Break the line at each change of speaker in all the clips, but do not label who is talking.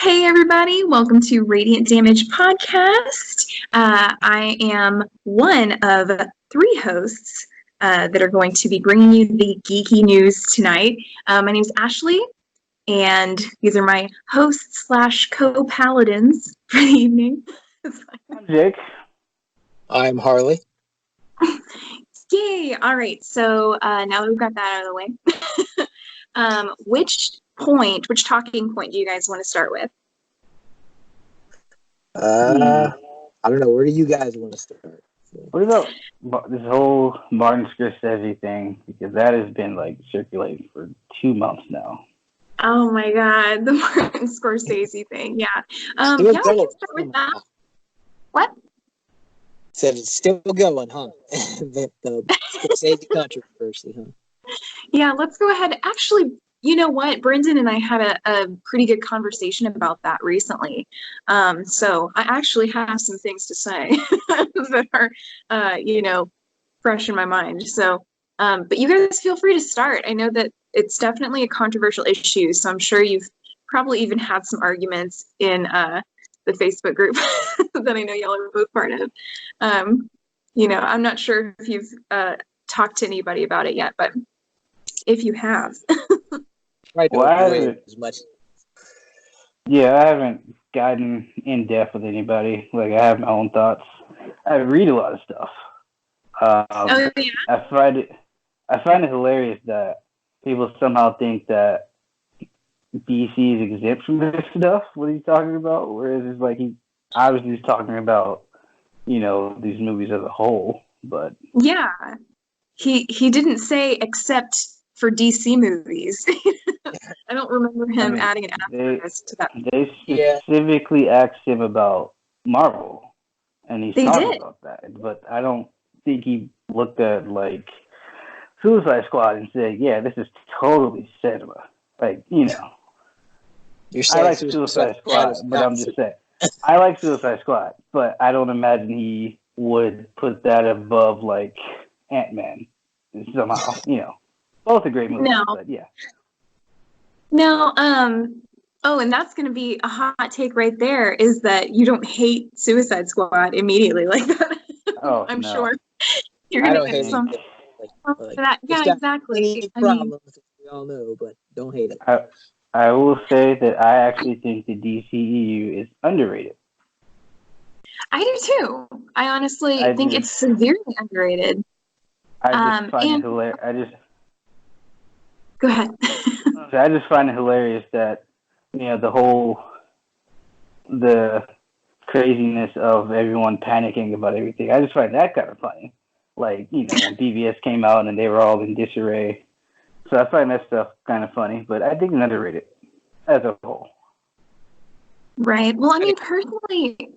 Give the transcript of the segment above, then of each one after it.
Hey, everybody. Welcome to Radiant Damage Podcast. I am one of three hosts that are going to be bringing you the geeky news tonight. My name is Ashley, and these are my hosts / co-paladins for the evening.
I'm Jake.
I'm Harley.
Yay! All right, so now that we've got that out of the way, which talking point do you guys want to start with?
I don't know. Where do you guys want to start?
What about this whole Martin Scorsese thing? Because that has been circulating for 2 months now.
Oh my God, the Martin Scorsese thing. Yeah. Yeah, we can start with that. What?
Said it's still going, huh? the Scorsese controversy, huh?
Yeah, let's go ahead. Actually, you know what? Brendan and I had a pretty good conversation about that recently. So I actually have some things to say that are, fresh in my mind. So, but you guys feel free to start. I know that it's definitely a controversial issue, so I'm sure you've probably even had some arguments in the Facebook group that I know y'all are both part of. I'm not sure if you've talked to anybody about it yet, but if you have.
I
haven't gotten in depth with anybody. I have my own thoughts. I read a lot of stuff.
Yeah.
I find it hilarious that people somehow think that DC is exempt from this stuff. What are you talking about? Whereas it's he obviously is talking about, these movies as a whole. But
yeah, he didn't say except for DC movies. I don't remember him adding an asterisk to that.
They specifically asked him about Marvel, and he's talking about that. But I don't think he looked at Suicide Squad and said, "Yeah, this is totally cinema."
You're saying
I like Suicide Squad, but I'm just saying I like Suicide Squad, but I don't imagine he would put that above Ant-Man somehow. Both are great movies, but yeah.
No, and that's going to be a hot take right there, is that you don't hate Suicide Squad immediately like that.
Oh,
I'm
no.
sure you're going to get some. Yeah, exactly.
Problems, we all know, but don't hate it.
I will say that I actually think the DCEU is underrated.
I do too. I honestly think it's severely underrated.
I just find it hilarious.
Go ahead.
I just find it hilarious that the craziness of everyone panicking about everything. I just find that kind of funny. When BVS came out and they were all in disarray. So I find that stuff kind of funny, but I think it's underrated as a whole.
Right. Well, I mean, personally,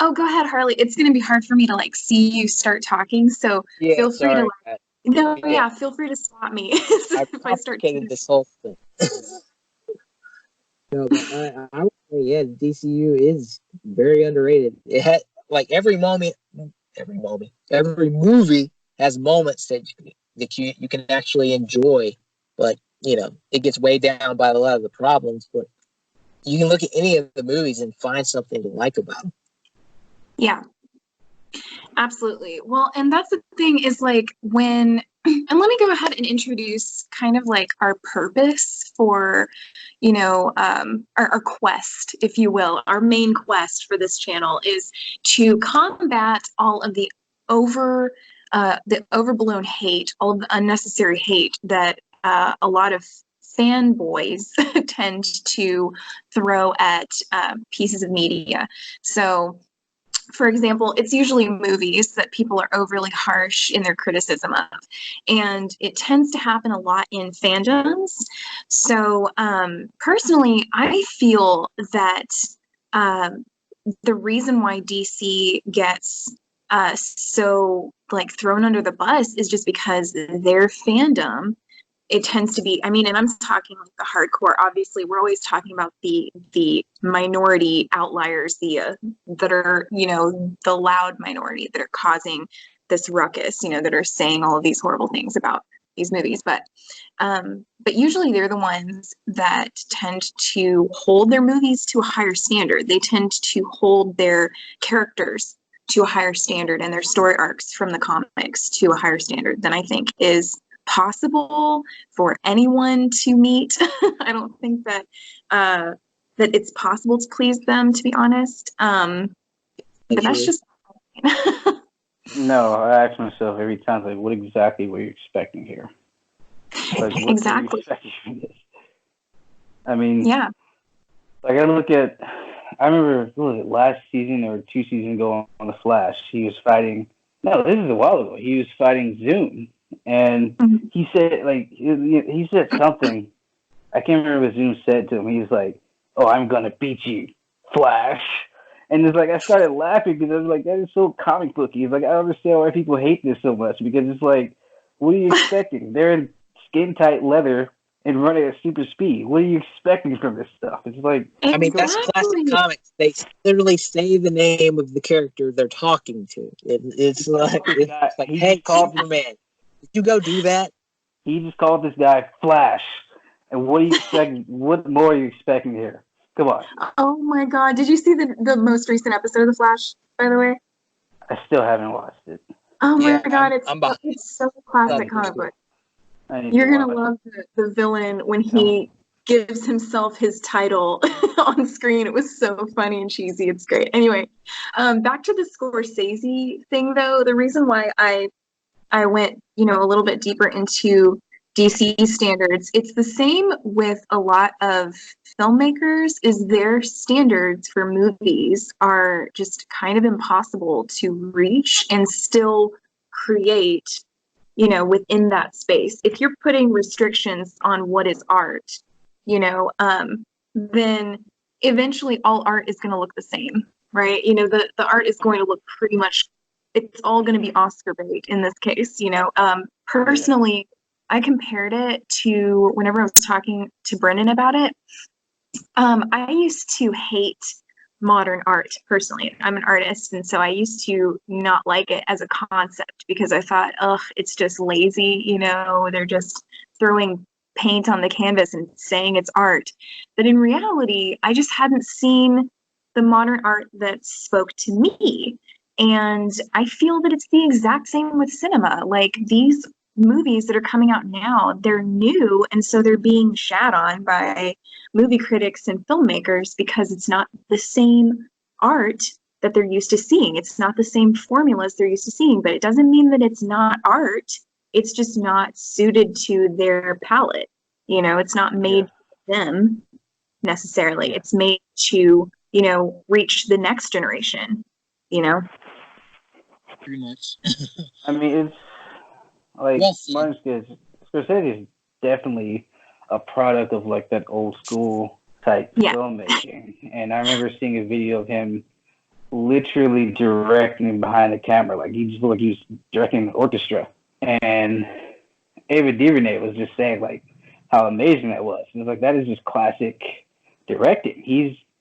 oh, go ahead, Harley. It's going to be hard for me to see you start talking, so feel free to. Feel free to stop me if I start.
This whole thing. No, but I would say, DCU is very underrated. It had every movie has moments that you can actually enjoy, but it gets weighed down by a lot of the problems. But you can look at any of the movies and find something to like about them.
Yeah, absolutely. Well, and that's the thing is when, and let me go ahead and introduce kind of our purpose for, our quest, if you will. Our main quest for this channel is to combat all of the overblown hate, all of the unnecessary hate that a lot of fanboys tend to throw at pieces of media. So, for example, it's usually movies that people are overly harsh in their criticism of. And it tends to happen a lot in fandoms. So personally, I feel that the reason why DC gets so thrown under the bus is just because their fandom, it tends to be, and I'm talking the hardcore. Obviously, we're always talking about the minority outliers, that are, the loud minority that are causing this ruckus, that are saying all of these horrible things about these movies, but usually they're the ones that tend to hold their movies to a higher standard. They tend to hold their characters to a higher standard and their story arcs from the comics to a higher standard than I think is possible for anyone to meet. I don't think that that it's possible to please them, to be honest. But that's just
No, I ask myself every time, like, what exactly were you expecting here? Like, what
exactly.
were you expecting from this? I mean,
Yeah.
like, I remember, what was it, last season or 2 seasons ago on The Flash, he was fighting, no, this is a while ago, he was fighting Zoom, and he said, like, he said something, I can't remember what Zoom said to him, he was like, oh, I'm gonna beat you, Flash. And it's like, I started laughing because I was like, that is so comic booky. It's like, I don't understand why people hate this so much, because it's like, what are you expecting? They're in skin tight leather and running at super speed. What are you expecting from this stuff? It's like,
I mean, that's classic comics. They literally say the name of the character they're talking to. It's like, hey, Superman, did you go do that?
He just called this guy Flash. And what are you expecting? What more are you expecting here? Come on.
Oh my God. Did you see the most recent episode of The Flash, by the way?
I still haven't watched it.
Oh my God. It's so classic comic book. You're going to love the villain when he gives himself his title on screen. It was so funny and cheesy. It's great. Anyway, back to the Scorsese thing, though. The reason why I went, a little bit deeper into DC standards, it's the same with a lot of filmmakers, is their standards for movies are just kind of impossible to reach and still create, within that space. If you're putting restrictions on what is art, then eventually all art is going to look the same, right? The art is going to look pretty much, it's all going to be Oscar bait in this case, personally, I compared it to whenever I was talking to Brendan about it. I used to hate modern art personally. I'm an artist, and so I used to not like it as a concept because I thought, it's just lazy, they're just throwing paint on the canvas and saying it's art. But in reality, I just hadn't seen the modern art that spoke to me. And I feel that it's the exact same with cinema. Like, these movies that are coming out now, they're new, and so they're being shat on by movie critics and filmmakers because it's not the same art that they're used to seeing. It's not the same formulas they're used to seeing, but it doesn't mean that it's not art. It's just not suited to their palette. It's not made for them necessarily. It's made to, reach the next generation,
Pretty much.
I mean, it's like, Martin Scorsese is definitely a product of like that old school type filmmaking. And I remember seeing a video of him literally directing behind the camera. Like, he just looked like he was directing an orchestra. And Ava DuVernay was just saying like how amazing that was. And it's like, that is just classic directing.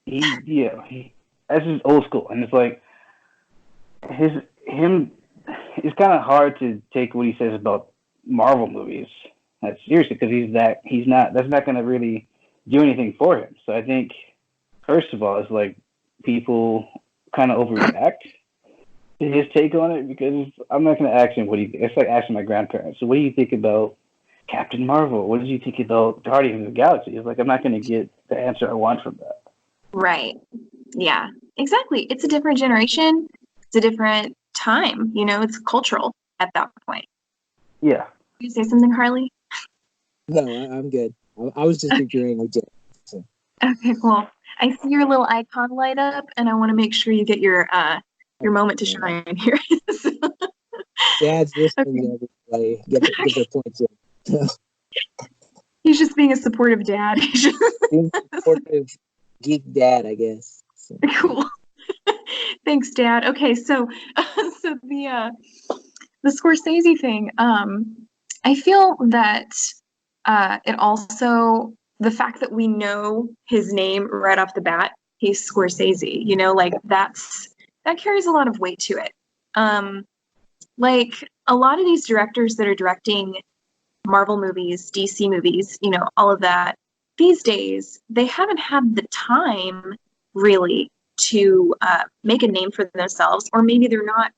That's just old school. And it's like, it's kind of hard to take what he says about Marvel movies seriously, because that's not going to really do anything for him. So I think, first of all, it's like people kind of overreact to his take on it, because I'm not going to ask him it's like asking my grandparents, so what do you think about Captain Marvel? What did you think about Guardians of the Galaxy? It's like, I'm not going to get the answer I want from that.
Right. Yeah, exactly. It's a different generation. It's a different time. It's cultural at that point.
Yeah.
You say something, Harley?
No, I'm good. I was just picturing a dip. So.
Okay, cool. I see your little icon light up, and I want to make sure you get your moment to shine here.
Dad's listening to everybody. Get their points in.
He's just being a supportive dad.
Being a supportive geek dad, I guess. So.
Cool. Thanks, Dad. Okay, so the Scorsese thing, I feel that it also, the fact that we know his name right off the bat, he's Scorsese, like that carries a lot of weight to it. Like, a lot of these directors that are directing Marvel movies, DC movies, all of that, these days, they haven't had the time really to make a name for themselves, or maybe they're not,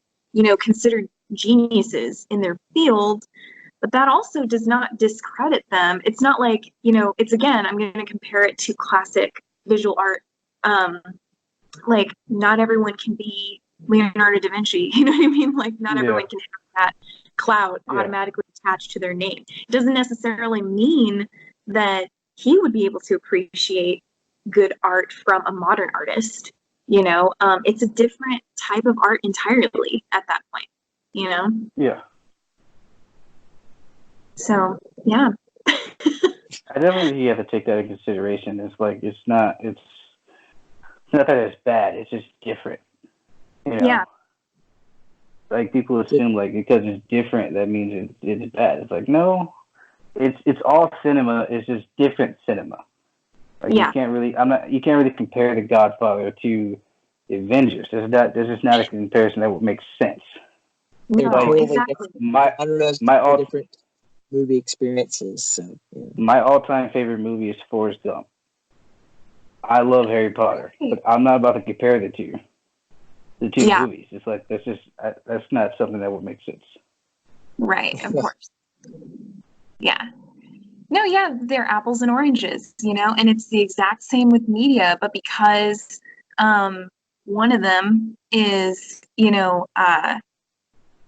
considered geniuses in their field, but that also does not discredit them. It's not like, it's, again, I'm going to compare it to classic visual art. Like, not everyone can be Leonardo da Vinci, you know what I mean? Like, not everyone can have that cloud automatically attached to their name. It doesn't necessarily mean that he would be able to appreciate good art from a modern artist. It's a different type of art entirely at that point,
Yeah.
So, yeah.
I definitely think you have to take that into consideration. It's like, it's not that it's bad, it's just different.
Yeah.
Like, people assume, like, because it's different, that means it's bad. It's like, no, it's all cinema, it's just different cinema. Like, you can't really compare The Godfather to The Avengers. There's just not a comparison that would make sense.
They're
No,
totally
exactly.
different movie experiences. So,
my all-time favorite movie is Forrest Gump. I love Harry Potter, but I'm not about to compare the two movies. It's like, that's not something that would make sense.
Right, of course. Yeah. No, yeah, they're apples and oranges, and it's the exact same with media, but because one of them is,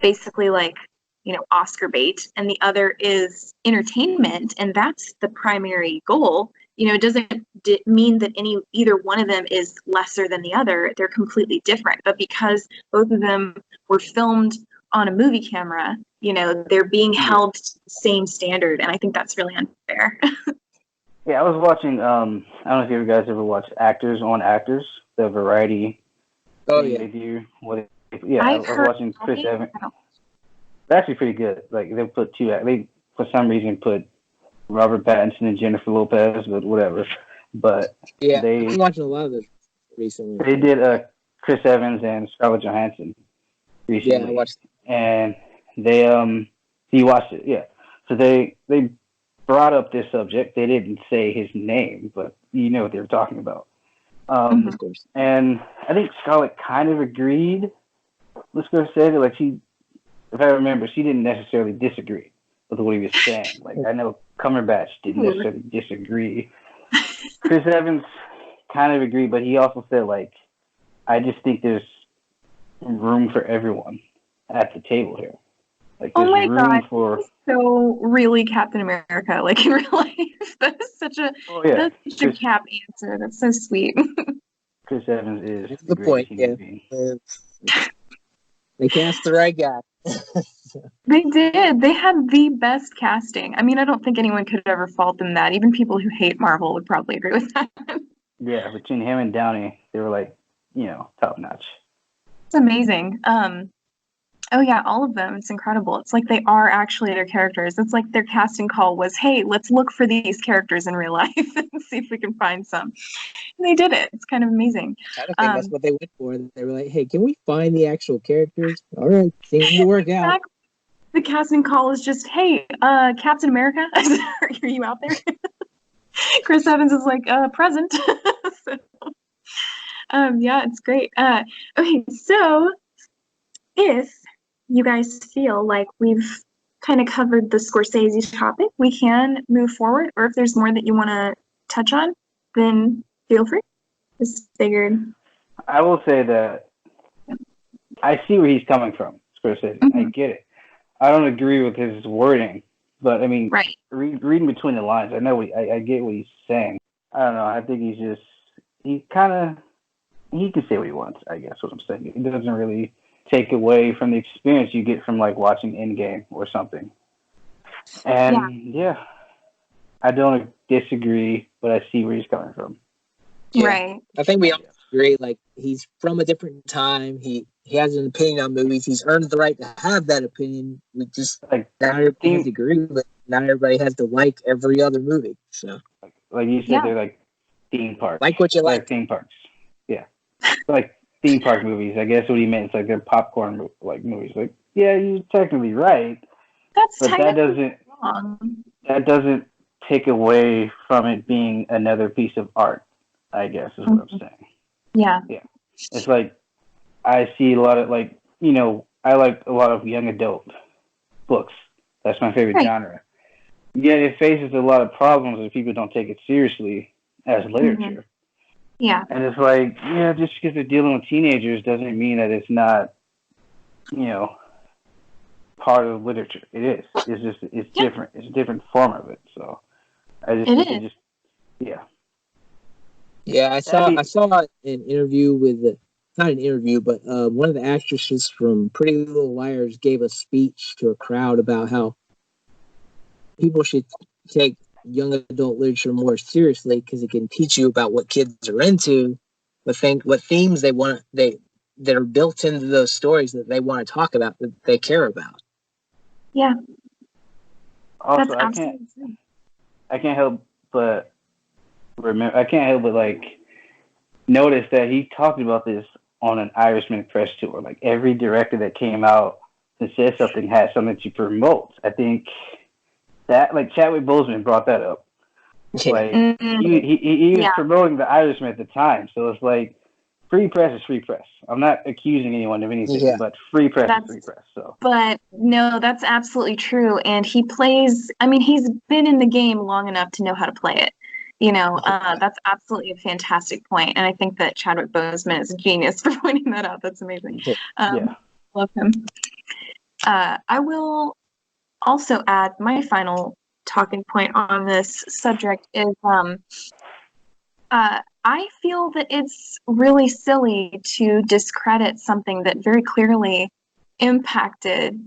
basically like, Oscar bait, and the other is entertainment, and that's the primary goal. It doesn't mean that either one of them is lesser than the other. They're completely different. But because both of them were filmed on a movie camera, they're being held to the same standard, and I think that's really unfair.
Yeah, I was watching. I don't know if you guys ever watch Actors on Actors, the variety thing they do. I was watching Chris Evans. It's actually pretty good. Like, they for some reason put Robert Pattinson and Jennifer Lopez, but whatever. But
I've been watching a lot of this recently.
They did Chris Evans and Scarlett Johansson recently.
Yeah, I watched.
And they you watched it, yeah. So they brought up this subject. They didn't say his name, but you know what they were talking about. Of course. And I think Scarlett kind of agreed with Scorsese. Like, if I remember, she didn't necessarily disagree with what he was saying. Like, I know Cumberbatch didn't necessarily disagree. Chris Evans kind of agreed, but he also said, like, I just think there's room for everyone at the table here. Like, there's room for.
He's so really Captain America, like in real life. That is such a Cap answer. That's so sweet.
Chris Evans is
the point. Yeah. They cast the right guy.
They did. They had the best casting. I mean, I don't think anyone could ever fault them that. Even people who hate Marvel would probably agree with that.
Yeah, between him and Downey, they were like, top notch.
It's amazing. Oh yeah, all of them. It's incredible. It's like they are actually their characters. It's like their casting call was, hey, let's look for these characters in real life and see if we can find some. And they did it. It's kind of amazing.
I don't think that's what they went for. They were like, hey, can we find the actual characters? All right, seems to work out.
The casting call is just, hey, Captain America, are you out there? Chris Evans is like, present. So, yeah, it's great. Okay, so if you guys feel like we've kind of covered the Scorsese topic, we can move forward. Or if there's more that you want to touch on, then feel free. Just figured.
I will say that I see where he's coming from, Scorsese. I get it. I don't agree with his wording, but I mean, reading between the lines, I know I get what he's saying. I don't know. I think he can say what he wants, I guess what I'm saying. It doesn't really take away from the experience you get from, like, watching Endgame or something. And I don't disagree, but I see where he's coming from.
Yeah.
Right.
I think we all agree, like, he's from a different time. He has an opinion on movies. He's earned the right to have that opinion. We just, like, not everybody has to agree, but not everybody has to like every other movie. So,
like you said, they're like theme parks.
Like what you like.
Theme parks. Yeah. Like theme park movies. I guess what he meant. It's like they're popcorn like movies. Like, yeah, you're technically right.
But that doesn't. wrong.
That doesn't take away from it being another piece of art, I guess is what I'm saying.
Yeah.
Yeah. It's like I see a lot of I like a lot of young adult books. That's my favorite genre. Yet it faces a lot of problems if people don't take it seriously as literature.
Yeah.
And it's like, just because they're dealing with teenagers doesn't mean that it's not, part of literature. It is. It's different. It's a different form of it. So I just think it just,
Yeah, I saw an interview with not an interview, but one of the actresses from Pretty Little Liars gave a speech to a crowd about how people should take young adult literature more seriously because it can teach you about what kids are into, what themes that are built into those stories that they want to talk about, that they care about.
Yeah.
Also, I can't help but notice that he talked about this on an Irishman press tour. Like every director that came out and said something had something to promote. I think that Chadwick Boseman brought that up. Like he was promoting the Irishman at the time, so it's like free press is free press. I'm not accusing anyone of anything, but free press is free press. So,
but no, that's absolutely true. And he plays. I mean, he's been in the game long enough to know how to play it. That's absolutely a fantastic point, and I think that Chadwick Boseman is a genius for pointing that out. That's amazing. Love him. I will also add my final talking point on this subject is I feel that it's really silly to discredit something that very clearly impacted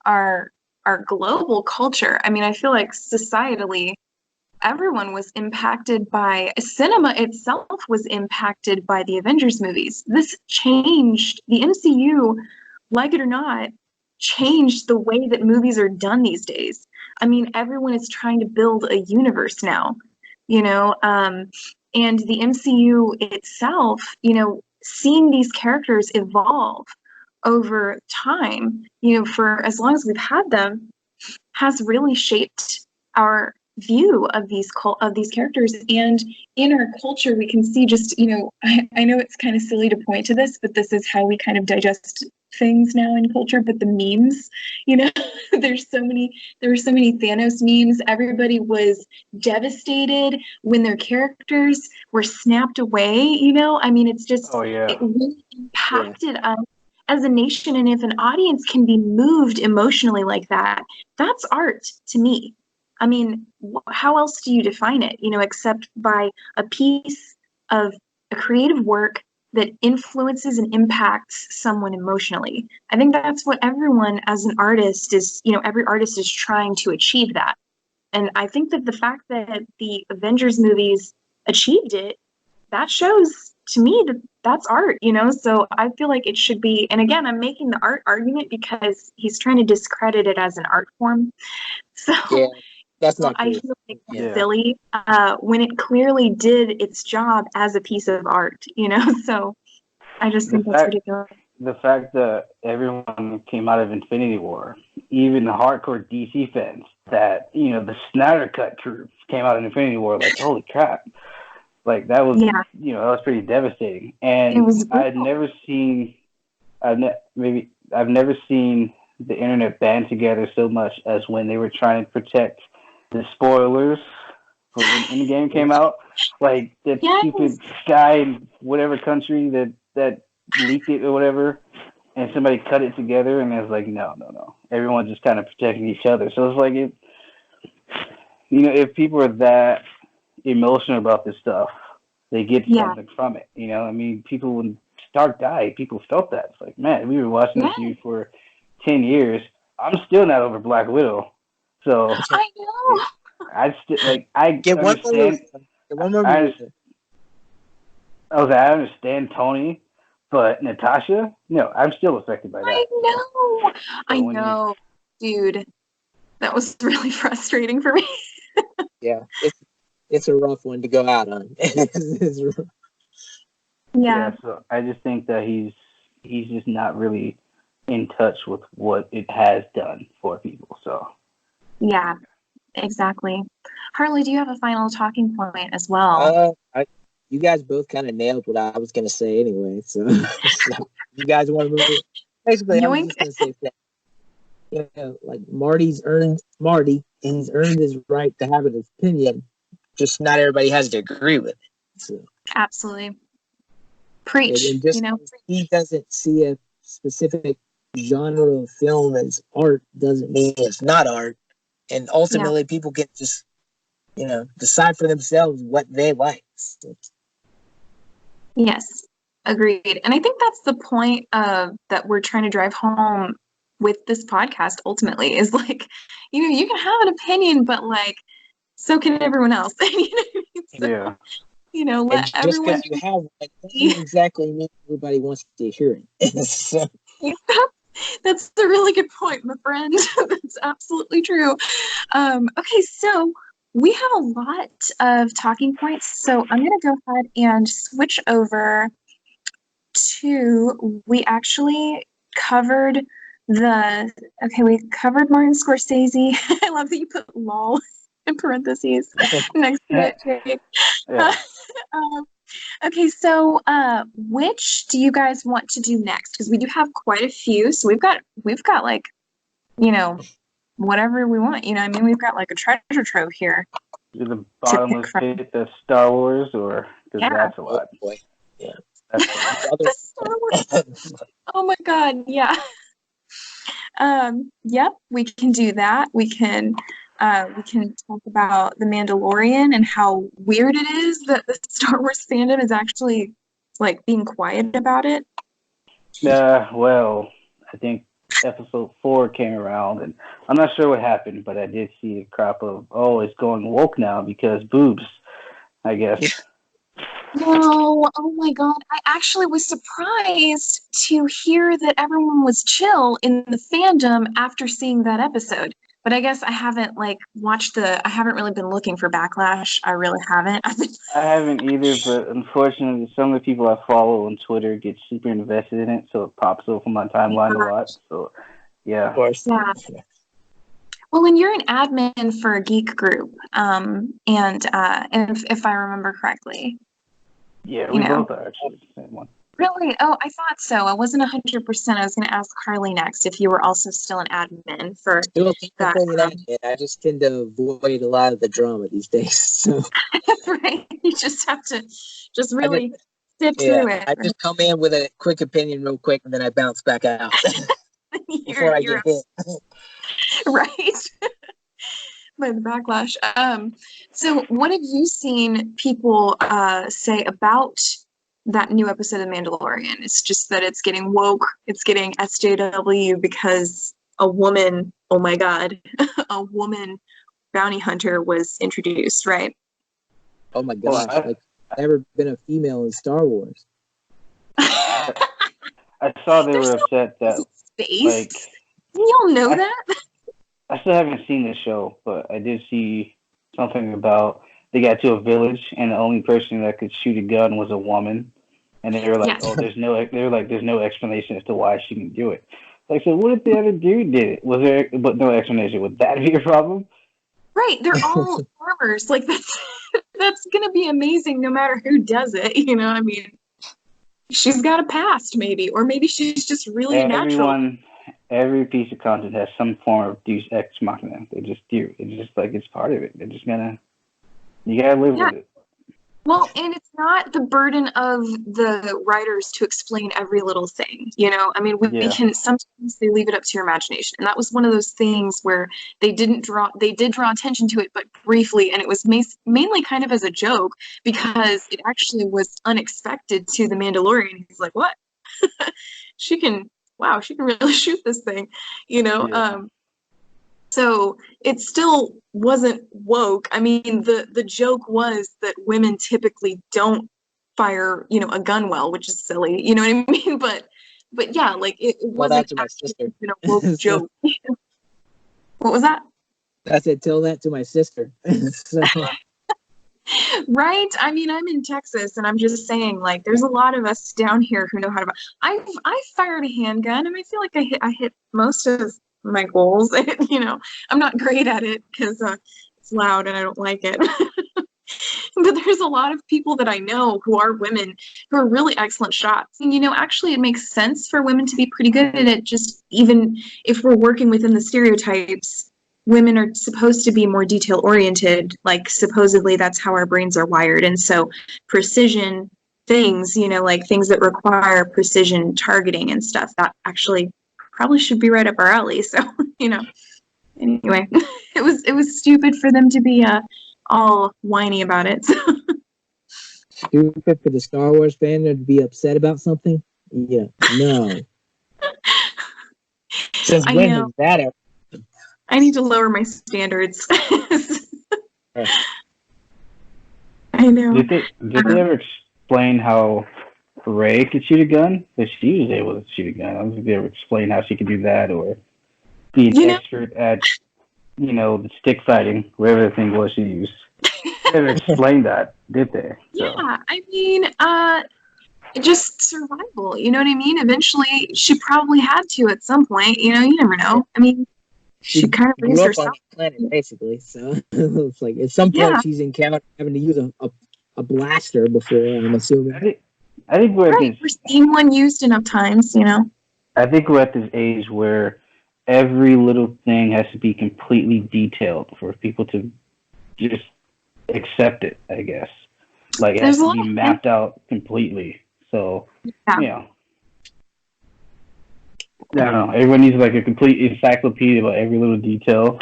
our global culture. I mean, I feel like societally, everyone was impacted by cinema itself was impacted by the Avengers movies. This changed the MCU, like it or not, changed the way that movies are done these days. I mean, everyone is trying to build a universe now, and the MCU itself, seeing these characters evolve over time, for as long as we've had them, has really shaped our view of these characters. And in our culture, we can see just, I know it's kind of silly to point to this, but this is how we kind of digest things now in culture. But the memes, there were so many Thanos memes. Everybody was devastated when their characters were snapped away. I mean, it's just, it really impacted us as a nation. And if an audience can be moved emotionally like that, that's art to me. I mean, how else do you define it, except by a piece of a creative work that influences and impacts someone emotionally? I think that's what everyone as an artist is, every artist is trying to achieve that. And I think that the fact that the Avengers movies achieved it, that shows to me that that's art, so I feel like it should be. And again, I'm making the art argument because he's trying to discredit it as an art form. So
that's not
I feel like it's silly when it clearly did its job as a piece of art, so I just think that's ridiculous.
The fact that everyone came out of Infinity War, even the hardcore DC fans, that, the Snyder Cut crew came out of Infinity War, like, holy crap. Like, that was, that was pretty devastating. And I've never seen the internet band together so much as when they were trying to protect the spoilers for when Endgame came out. Like, that stupid guy in whatever country that leaked it or whatever, and somebody cut it together, and it was like, no. Everyone just kind of protecting each other. So it's like, if people are that emotional about this stuff, they get something from it. I mean, people, when Stark died, people felt that. It's like, man, we were watching this dude for 10 years. I'm still not over Black Widow. So
I know.
I understand Tony, but Natasha, no, I'm still affected by that.
I know, dude. That was really frustrating for me.
It's a rough one to go out on.
So I just think that he's just not really in touch with what it has done for people. So
Exactly. Harley, do you have a final talking point as well?
You guys both kind of nailed what I was going to say anyway. So, so you guys want to move it? Basically, I was
Yoink.
just going to say that, you know, like Marty's earned Marty, and he's earned his right to have an opinion. Just not everybody has to agree with it. So,
Absolutely. Preach,
and just he doesn't see a specific genre of film as art doesn't mean it's not art. And ultimately, people can just, you know, decide for themselves what they like. So,
Yes, agreed. And I think that's the point that we're trying to drive home with this podcast ultimately is like, you know, you can have an opinion, but like, so can everyone else. You know what I mean? So,
Yeah.
you know,
and
let
just
everyone.
because you have one doesn't exactly mean everybody wants to hear it. So,
That's a really good point, my friend. That's absolutely true. Okay, so we have a lot of talking points, so I'm going to go ahead and switch over to, we actually covered we covered Martin Scorsese. I love that you put lol in parentheses next to it, Jake.
Yeah.
Okay, so which do you guys want to do next? Because we do have quite a few. So we've got like, you know, whatever we want. You know, I mean, we've got like a treasure trove here.
Do the bottomless pit of Star Wars, or because that's a lot.
Oh boy. Yeah.
That's a lot.
The Star Wars. Oh my God, yeah. Yep, we can do that. We can talk about the Mandalorian and how weird it is that the Star Wars fandom is actually like being quiet about it.
Well, I think episode 4 came around, and I'm not sure what happened, but I did see a crop of, it's going woke now because boobs, I guess.
No, oh my God. I actually was surprised to hear that everyone was chill in the fandom after seeing that episode. But I guess I haven't I haven't really been looking for backlash. I really haven't.
I haven't either, but unfortunately, some of the people I follow on Twitter get super invested in it, so it pops up on my timeline a lot. So, yeah.
Of course.
Yeah. Well, and you're an admin for a geek group, and if I remember correctly.
Yeah, we both are actually the same one.
Really? Oh, I thought so. I wasn't 100%. I was going to ask Carly next if you were also still an admin for
still
that.
I just tend to avoid a lot of the drama these days. So.
Right. You just have to really sit through it.
I just come in with a quick opinion real quick, and then I bounce back out before I get hit.
Right. By the backlash. So what have you seen people say about that new episode of Mandalorian? It's just that it's getting woke, it's getting SJW because a woman, oh my God, a woman bounty hunter was introduced, right?
Oh my gosh, like never been a female in Star Wars.
I saw they were upset that
space. Y'all know that?
I still haven't seen the show, but I did see something about they got to a village and the only person that could shoot a gun was a woman, and they were like, there's no explanation as to why she didn't do it. Like, so what if the other dude did it? Was there, but no explanation? Would that be a problem?
Right, they're all farmers. Like that's gonna be amazing no matter who does it. You know, I mean, she's got a past maybe, or maybe she's just really natural.
Every piece of content has some form of deus ex machina. They just do. It's just like it's part of it. They're just you gotta live with it.
Well, and it's not the burden of the writers to explain every little thing. You know, I mean, we can sometimes they leave it up to your imagination, and that was one of those things where they did draw attention to it, but briefly, and it was mainly kind of as a joke because it actually was unexpected to the Mandalorian. He's like, "What? she can really shoot this thing," you know.
Yeah.
So it still wasn't woke. I mean, the joke was that women typically don't fire, you know, a gun well, which is silly. You know what I mean? But yeah, like it wasn't
to my sister.
A woke joke. What was that?
I said, tell that to my sister. So.
Right? I mean, I'm in Texas, and I'm just saying, like, there's a lot of us down here who know how to. I fired a handgun, and I feel like I hit most of my goals. I'm not great at it because it's loud and I don't like it. But there's a lot of people that I know who are women who are really excellent shots. And, actually, it makes sense for women to be pretty good at it. Just even if we're working within the stereotypes, women are supposed to be more detail oriented. Like, supposedly that's how our brains are wired. And so precision things, like things that require precision targeting and stuff, that actually probably should be right up our alley. So, anyway, it was stupid for them to be all whiny about it.
Stupid for the Star Wars fan to be upset about something? Yeah, no. Since
I
when
know.
is that ever?
I need to lower my standards. I know.
Did they ever explain how Rey could shoot a gun? Because she was able to shoot a gun. I don't think they ever explained how she could do that or be an expert at, the stick fighting, whatever the thing was she used. They never explained that, did they? So.
Yeah, I mean, just survival. You know what I mean? Eventually, she probably had to at some point. You never know. I mean, she kind of raised herself
on the planet, basically. So it's like at some point she's encountered having to use a blaster before. I'm assuming.
I think we're
seeing one used enough times.
I think we're at this age where every little thing has to be completely detailed for people to just accept it, I guess. Like it has to be mapped out completely. So, I don't know. Everyone needs like a complete encyclopedia about every little detail,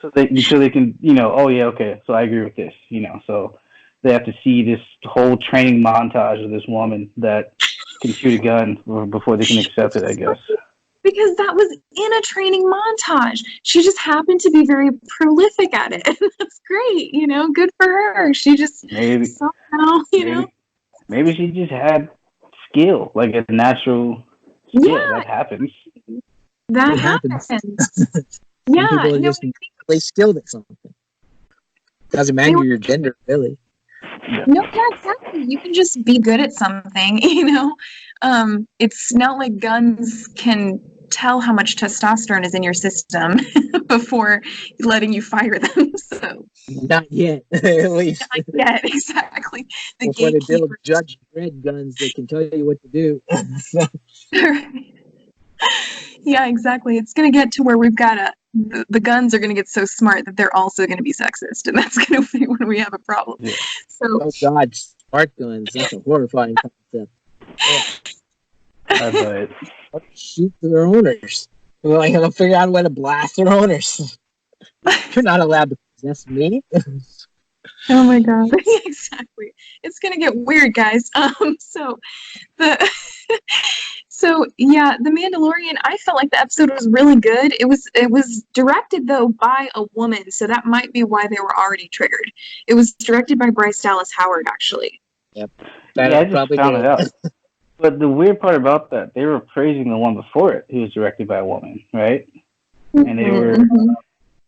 so they can, oh yeah, okay, so I agree with this, So they have to see this whole training montage of this woman that can shoot a gun before they can accept it, I guess.
Because that was in a training montage. She just happened to be very prolific at it. That's great, good for her. She just somehow,
Maybe she just had skill, like a natural skill. Yeah, that happens.
That happens.
Yeah, people are just really skilled at something. Doesn't matter your gender, really.
No, yeah, exactly. You can just be good at something, It's not like guns can tell how much testosterone is in your system before letting you fire them. So
not yet, at least.
Not yet, exactly. The
before they build Judge Dredd guns that can tell you what to do.
Yeah, exactly. It's going to get to where we've got the guns are going to get so smart that they're also going to be sexist, and that's going to be when we have a problem. Yeah. So,
oh God, smart guns! That's a horrifying concept.
Yeah.
Shoot their owners. Well, I'm gonna figure out a way to blast their owners. You're not allowed to possess me.
Oh my God! Exactly. It's gonna get weird, guys. So The Mandalorian, I felt like the episode was really good. It was directed though by a woman, so that might be why they were already triggered. It was directed by Bryce Dallas Howard, actually.
Yep.
I just found it out. But the weird part about that, they were praising the one before it, who was directed by a woman, right? And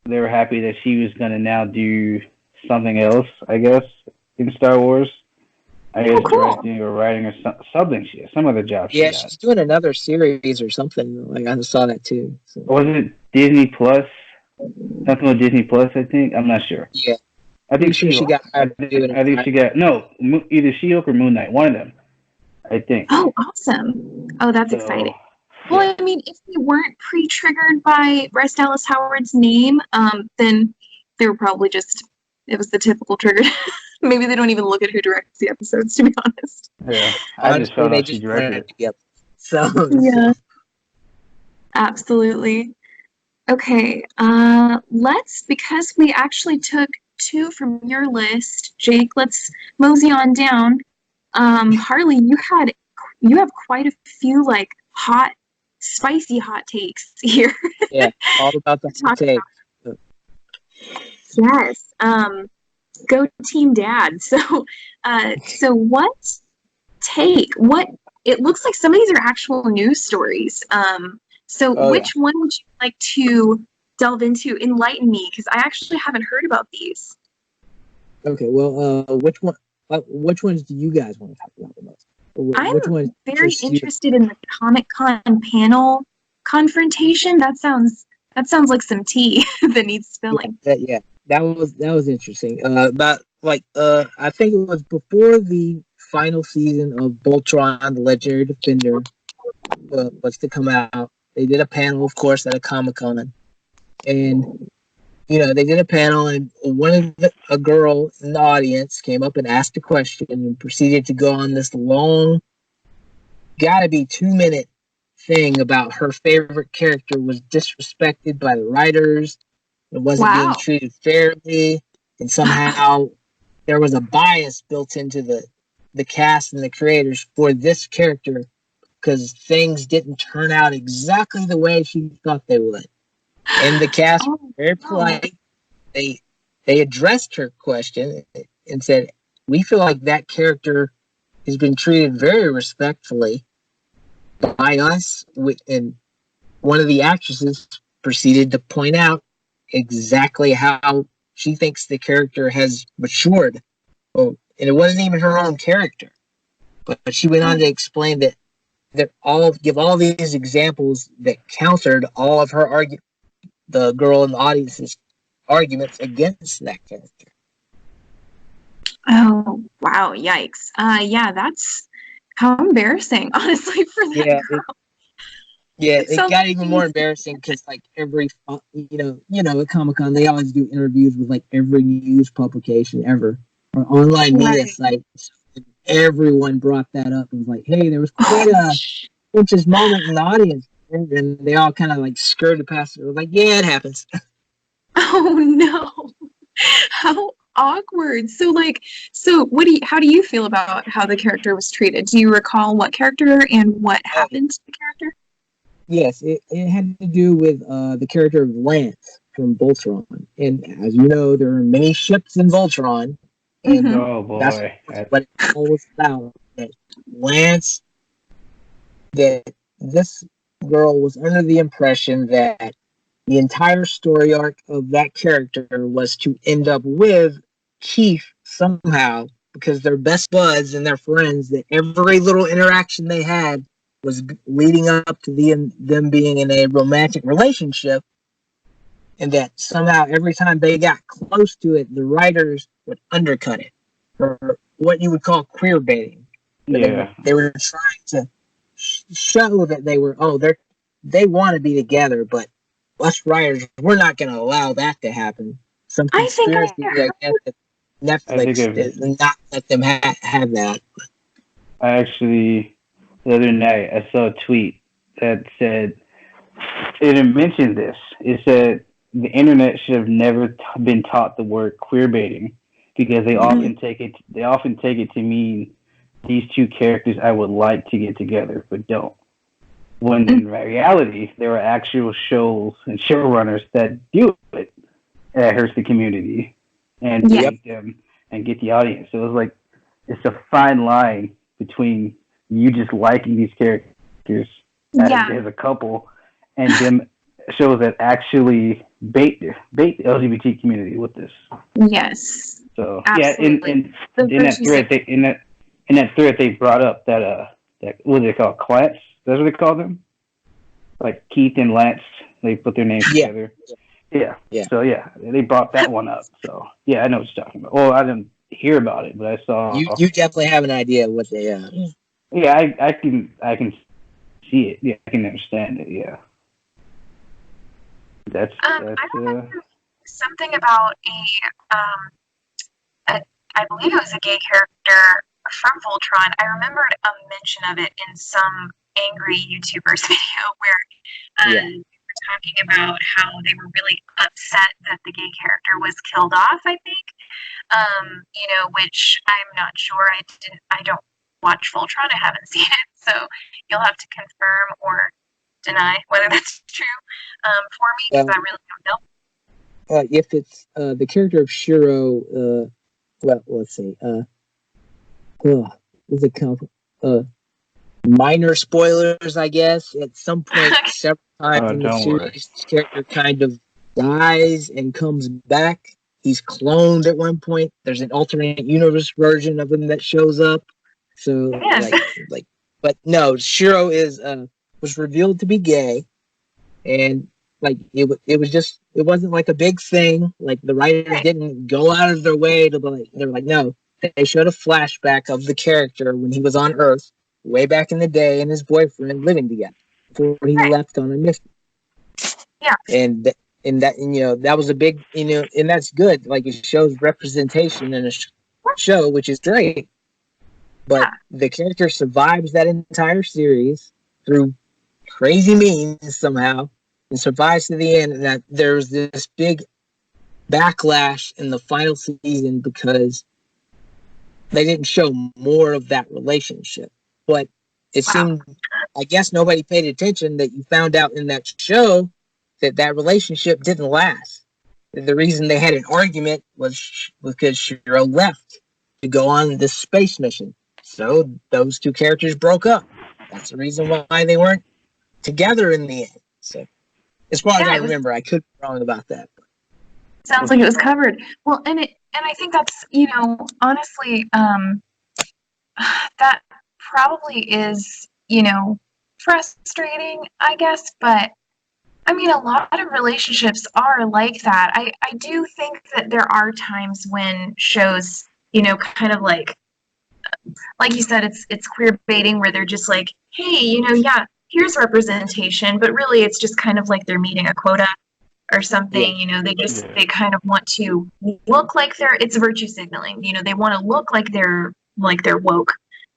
they were happy that she was gonna now do something else, I guess, in Star Wars. I guess directing or writing or something. She has some other job.
Yeah, she's doing another series or something. Like I saw that too. So.
Was it Disney Plus? Something with Disney Plus, I think. I'm not sure.
Yeah,
I think she got. I think she got either She-Hulk or Moon Knight. One of them, I think.
Oh, awesome! Oh, that's exciting. Well, I mean, if they weren't pre-triggered by Bryce Dallas Howard's name, then they were probably just. It was the typical trigger. Maybe they don't even look at who directs the episodes, to be honest.
Yeah, I just found out she directed it.
Yep. So
yeah, absolutely. Okay, because we actually took 2 from your list, Jake. Let's mosey on down. Harley, you have quite a few like spicy hot takes here.
Yeah, all about the hot take.
Yes. Go Team Dad. So what it looks like some of these are actual news stories. Which one would you like to delve into? Enlighten me, because I actually haven't heard about these.
Okay, well, which ones do you guys want to talk about the most?
I'm very interested in the Comic-Con panel confrontation. That sounds That sounds like some tea that needs spilling.
That was interesting. I think it was before the final season of Voltron: The Legendary Defender was to come out. They did a panel, of course, at a Comic-Con, and they did a panel, and a girl in the audience came up and asked a question and proceeded to go on this long, gotta be 2-minute thing about her favorite character was disrespected by the writers. It wasn't being treated fairly, and somehow there was a bias built into the cast and the creators for this character because things didn't turn out exactly the way she thought they would. And the cast were very polite. They addressed her question and said, "We feel like that character has been treated very respectfully by us." And one of the actresses proceeded to point out exactly how she thinks the character has matured. And it wasn't even her own character. But she went on to explain that give all these examples that countered all of her the girl in the audience's arguments against that character.
Oh, wow, yikes. Yeah, that's how embarrassing, honestly, for that girl.
It got even more embarrassing because every at Comic-Con they always do interviews with every news publication ever or online media sites. Everyone brought that up and was like, "Hey, there was quite a contentious moment in the audience," and they all kind of skirted past it. Like, "Yeah, it happens."
Oh no, how awkward. So how do you feel about how the character was treated? Do you recall what character and what happened to the character?
Yes, it had to do with the character of Lance from Voltron. And as you know, there are many ships in Voltron. And
oh boy,
that's what it's all about. That this girl was under the impression that the entire story arc of that character was to end up with Keith somehow because they're best buds and they're friends, that every little interaction they had was leading up to them being in a romantic relationship, and that somehow every time they got close to it, the writers would undercut it, or what you would call queer baiting.
Yeah.
They were trying to show that they want to be together, but us writers, we're not going to allow that to happen. Some conspiracy, I guess, that Netflix did not let them have that.
I actually, the other night, I saw a tweet that said, it mentioned this. It said the internet should have never been taught the word queer baiting because they often take it to mean these two characters I would like to get together but don't. When in reality, there are actual shows and showrunners that do it that hurts the community and bait them and get the audience. So it's a fine line between you just liking these characters as a couple and them shows that actually bait the LGBT community with this.
Yes.
So
absolutely.
in that thread they brought up that what do they call clats? That's what they call them. Like Keith and Lance, they put their names together. Yeah. So they brought that one up. So I know what you're talking about. Well, I didn't hear about it, but I saw.
You definitely have an idea of what they are.
Yeah, I can see it. Yeah, I can understand it. Yeah. That's
I remember something about I believe it was a gay character from Voltron. I remembered a mention of it in some angry YouTuber's video where they were talking about how they were really upset that the gay character was killed off, I think. Which I'm not sure. I don't watch Voltron. I haven't seen it, so you'll have to confirm or deny whether that's true for me, because I really don't know.
If it's the character of Shiro, let's see. What's it called? Minor spoilers, I guess. At some point, several times in the series, this character kind of dies and comes back. He's cloned at one point. There's an alternate universe version of him that shows up. So, but no, Shiro was revealed to be gay, and Like it was just, it wasn't like a big thing. Like the writers didn't go out of their way to be like, they're like, no, they showed a flashback of the character when he was on Earth way back in the day and his boyfriend living together before he left on a mission.
Yeah.
And that, you know, that was a big, you know, and that's good. Like it shows representation in a show, which is great. But the character survives that entire series through crazy means somehow and survives to the end. And that there's this big backlash in the final season because they didn't show more of that relationship. But it seemed, I guess nobody paid attention that you found out in that show that relationship didn't last. The reason they had an argument was because Shiro left to go on this space mission. So those two characters broke up. That's the reason why they weren't together in the end. So as far as I remember, I could be wrong about that.
Sounds like it was covered. Well, and I think that's, you know, honestly, that probably is, you know, frustrating, I guess, but I mean, a lot of relationships are like that. I do think that there are times when shows, you know, kind of like you said, it's queer baiting where they're just like, hey, you know, yeah, here's representation, but really it's just kind of like they're meeting a quota or something. You know, they they kind of want to look like it's virtue signaling. You know, they want to look like they're woke,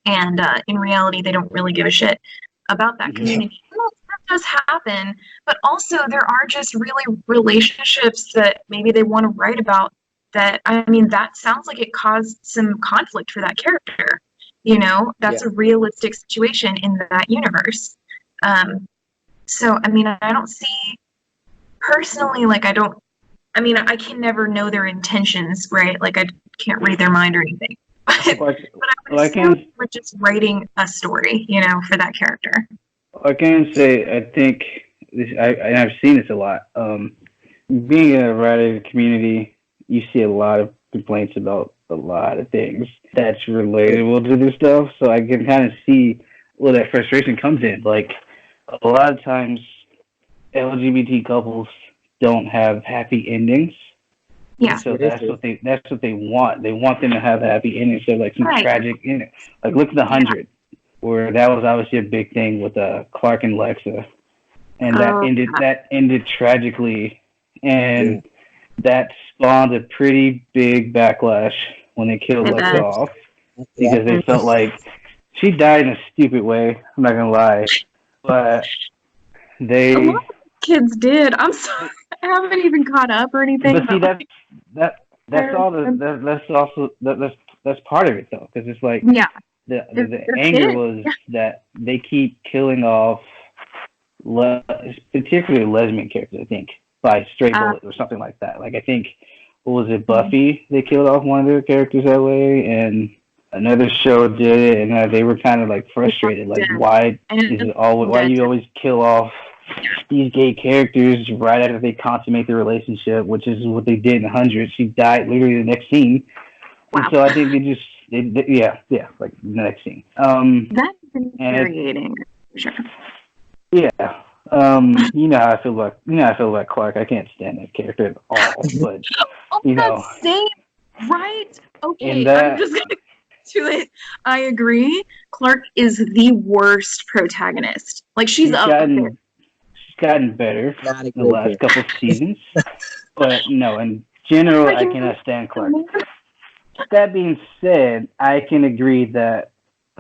and in reality they don't really give a shit about that community. Well, that does happen, but also there are just really relationships that maybe they want to write about that, I mean, that sounds like it caused some conflict for that character. You know, that's a realistic situation in that universe. So, I mean, I don't see, personally, like, I can never know their intentions, right? Like, I can't read their mind or anything. But I would assume we're just writing a story, you know, for that character.
I can say, I think, I've seen this a lot. Being a writer in the community, you see a lot of complaints about a lot of things that's relatable to this stuff. So I can kind of see where that frustration comes in. Like, a lot of times, LGBT couples don't have happy endings.
Yeah.
So that's what they want. They want them to have a happy ending. So like some tragic ending. Like look at The 100, where that was obviously a big thing with Clark and Lexa, and that ended tragically, and that spawned a pretty big backlash when they killed Lexa off, because they felt like she died in a stupid way. I'm not gonna lie, but
a lot of kids did. I'm sorry, I haven't even caught up or anything.
But see, that's part of it though, because it's like the anger was that they keep killing off particularly lesbian characters, I think, by stray bullet or something like that. Like I think, what was it, Buffy? They killed off one of their characters that way, and another show did it, and they were kind of like frustrated, like why you always kill off these gay characters right after they consummate their relationship, which is what they did in 100. She died literally the next scene. Wow. And so I think like the next scene.
That's infuriating. Sure.
Yeah. You know how I feel about Clark. I can't stand that character at all. But you know,
same, right? Okay, I'm just gonna to it. I agree. Clark is the worst protagonist. Like she's up there.
Gotten better in the last couple of seasons, but no, in general, I cannot stand Clark. That being said, I can agree that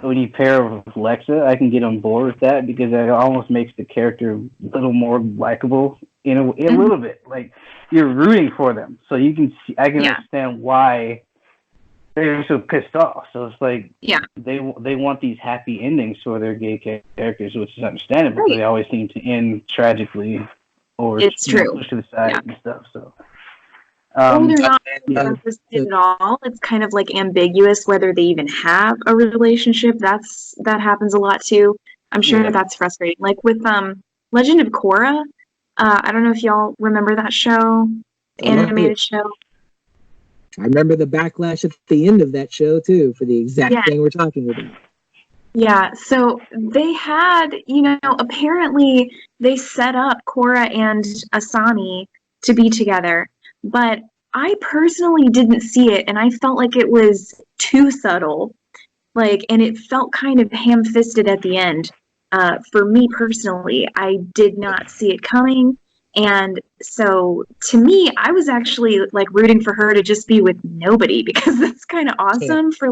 when you pair with Lexa, I can get on board with that because it almost makes the character a little more likable in a little bit. Like you're rooting for them, so you can see. I can understand why they're so pissed off. So it's like they want these happy endings for their gay characters, which is understandable. Right. But they always seem to end tragically, or
it's true.
Pushed to the side and stuff. So
they're not represented at all. It's kind of like ambiguous whether they even have a relationship. That happens a lot too. I'm sure that's frustrating. Like with Legend of Korra. I don't know if y'all remember that show, the animated show.
I remember the backlash at the end of that show too, for the exact thing we're talking about.
Yeah, so they had, apparently they set up Korra and Asami to be together, but I personally didn't see it, and I felt like it was too subtle. And it felt kind of ham-fisted at the end. For me personally, I did not see it coming. And so to me, I was actually like rooting for her to just be with nobody because that's kind of awesome for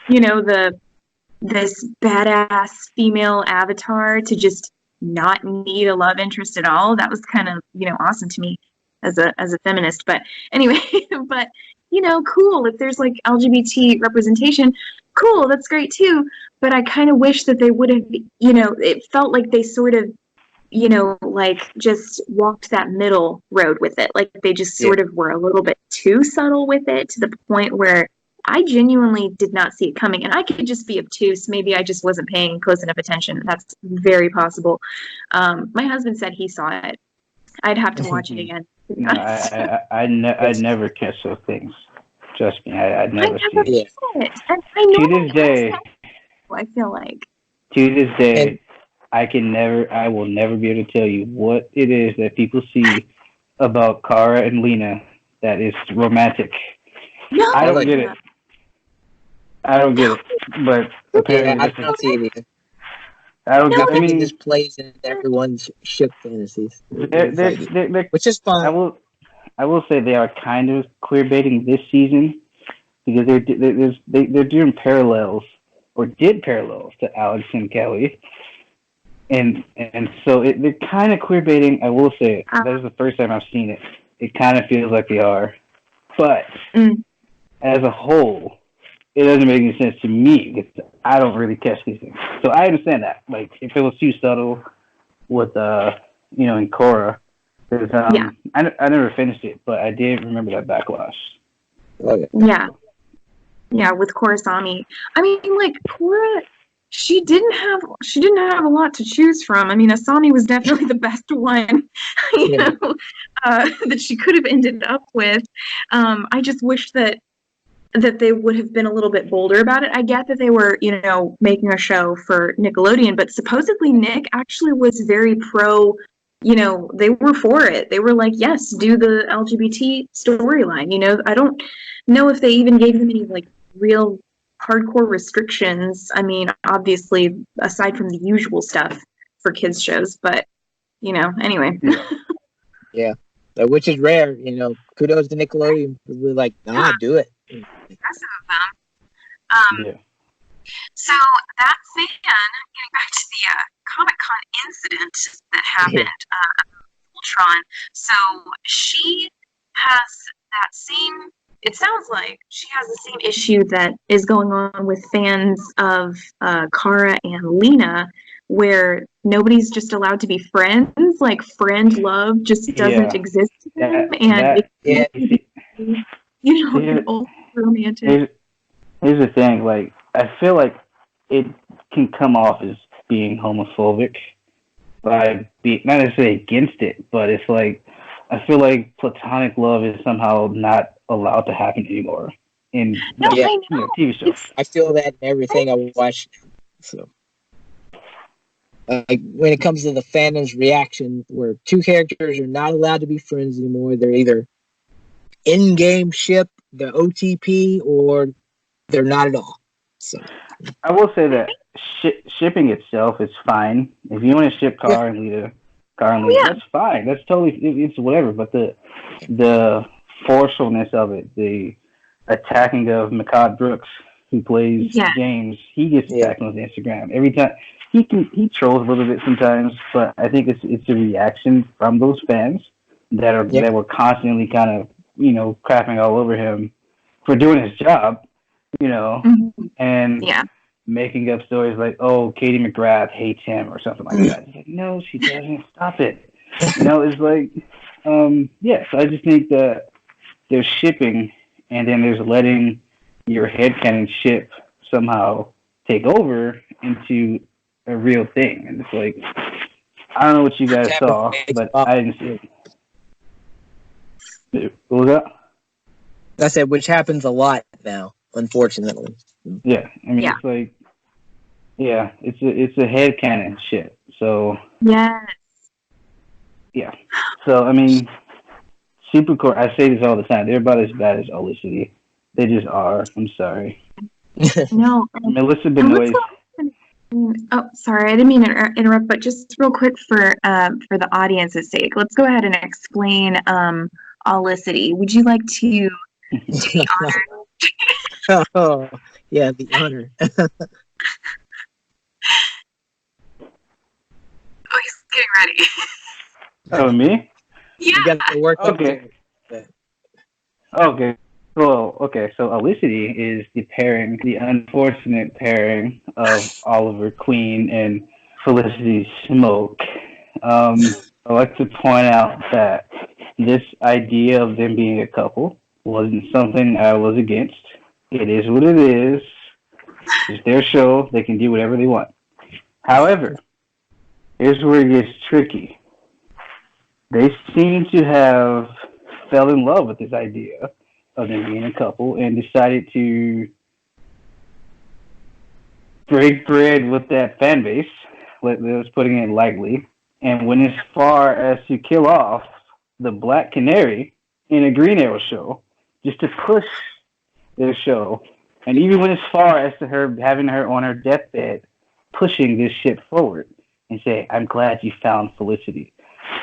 the this badass female avatar to just not need a love interest at all. That was kind of, awesome to me as a feminist. But anyway, but cool. If there's like LGBT representation, cool, that's great too. But I kind of wish that they would have, it felt like they sort of, just walked that middle road with it. Like they just sort of were a little bit too subtle with it to the point where I genuinely did not see it coming. And I could just be obtuse. Maybe I just wasn't paying close enough attention. That's very possible. My husband said he saw it. I'd have to watch it again.
No, I'd never catch those things. Trust me, I'd never see it.
And I know
to this day,
I feel like.
To this day, I will never be able to tell you what it is that people see about Kara and Lena that is romantic.
No,
I don't get it. I don't get it. But apparently,
I don't see it either.
I don't get. I mean,
this plays in everyone's ship fantasies,
they're,
which is fine.
I will say they are kind of queer baiting this season because they're doing parallels or did parallels to Alex and Kelly, and so they're kind of queer baiting. I will say that is the first time I've seen it. It kind of feels like they are, but as a whole, it doesn't make any sense to me because I don't really catch these things. So I understand that. Like if it was too subtle with in Korra, because I never finished it, but I did remember that backlash.
Okay.
Yeah, with Korrasami. I mean, like Korra, she didn't have a lot to choose from. I mean, Asami was definitely the best one, that she could have ended up with. I just wish that they would have been a little bit bolder about it. I get that they were, making a show for Nickelodeon, but supposedly Nick actually was very pro, they were for it. They were like, yes, do the LGBT storyline. I don't know if they even gave them any like real hardcore restrictions. I mean, obviously, aside from the usual stuff for kids shows, but, anyway.
Yeah. Which is rare, kudos to Nickelodeon. We're like, do it.
Impressive of them. So that fan, getting back to the Comic-Con incident that happened at Ultron, so she has that same, it sounds like she has the same issue that is going on with fans of Kara and Lena, where nobody's just allowed to be friends, like friend love just doesn't exist to them, old romantic.
Here's the thing, like, I feel like it can come off as being homophobic by being, not necessarily against it, but it's like, I feel like platonic love is somehow not allowed to happen anymore in TV shows.
I feel that in everything I watch. So, when it comes to the fandom's reaction, where two characters are not allowed to be friends anymore, they're either in-game ship, the OTP, or they're not at all. So
I will say that shipping itself is fine. If you want to ship Kara and Lena, that's fine. That's totally, it's whatever. But the forcefulness of it, the attacking of Makad Brooks, who plays James, he gets attacked on his Instagram every time. He trolls a little bit sometimes, but I think it's a reaction from those fans that were constantly kind of crapping all over him for doing his job, and making up stories like, oh, Katie McGrath hates him or something like that. It's like, no, she doesn't. Stop it. It's like, so I just think that there's shipping, and then there's letting your headcanon ship somehow take over into a real thing. And it's like, I don't know what you guys saw, but I didn't see it. What was that?
I said, which happens a lot now, unfortunately.
Yeah, I mean, it's like, Yeah, it's a headcanon shit. So
Yes.
yeah. So I mean, Supercore. I say this all the time. They're about as bad as Olicity. They just are. I'm sorry.
No.
Melissa
And let's
Benoist.
go. Oh, sorry, I didn't mean to interrupt, but just real quick for the audience's sake, let's go ahead and explain Olicity. Would you like to do the honor?
Oh, yeah, the honor.
Oh, he's getting ready.
Oh, me?
Yeah.
You got to work up to
Okay.
it.
Okay. Well, okay. So Olicity is the pairing, the unfortunate pairing of Oliver Queen and Felicity Smoke. I like to point out that this idea of them being a couple wasn't something I was against. It is what it is. It's their show. They can do whatever they want. However, here's where it gets tricky. They seem to have fell in love with this idea of them being a couple and decided to break bread with that fan base. Let's putting it lightly, and went as far as to kill off the Black Canary in a Green Arrow show, just to push their show, and even went as far as to her having her on her deathbed, pushing this shit forward and say, "I'm glad you found Felicity."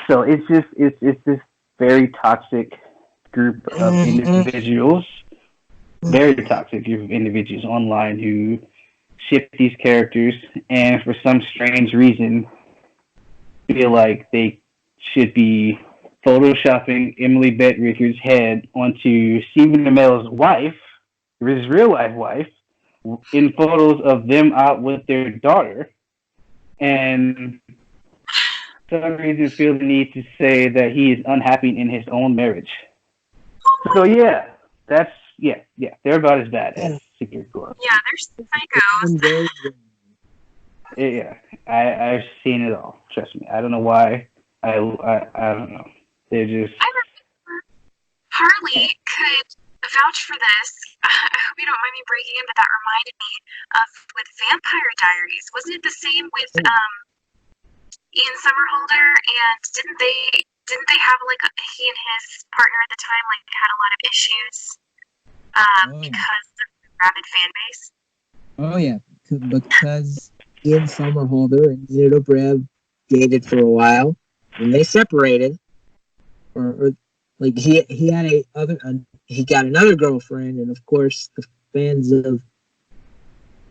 So it's this very toxic group of individuals, very toxic group of individuals online who ship these characters, and for some strange reason feel like they should be photoshopping Emily Bett head onto Stephen Amell's wife, his real life wife, in photos of them out with their daughter, and for some reason feel the need to say that he is unhappy in his own marriage. So yeah, that's yeah. They're about as bad as Secret Corps.
Yeah, they're psychos.
Yeah, I've seen it all. Trust me. I don't know why. I don't know. They're just.
I remember Harley could vouch for this. I hope you don't mind me breaking in, but that reminded me of with Vampire Diaries. Wasn't it the same with Ian Somerhalder? And didn't they have like he and his partner at the time like had a lot of issues because of the rabid fan base?
Oh yeah, because Ian Somerhalder and Nina Dobrev dated for a while, and they separated. Or like he had he got another girlfriend, and of course the fans of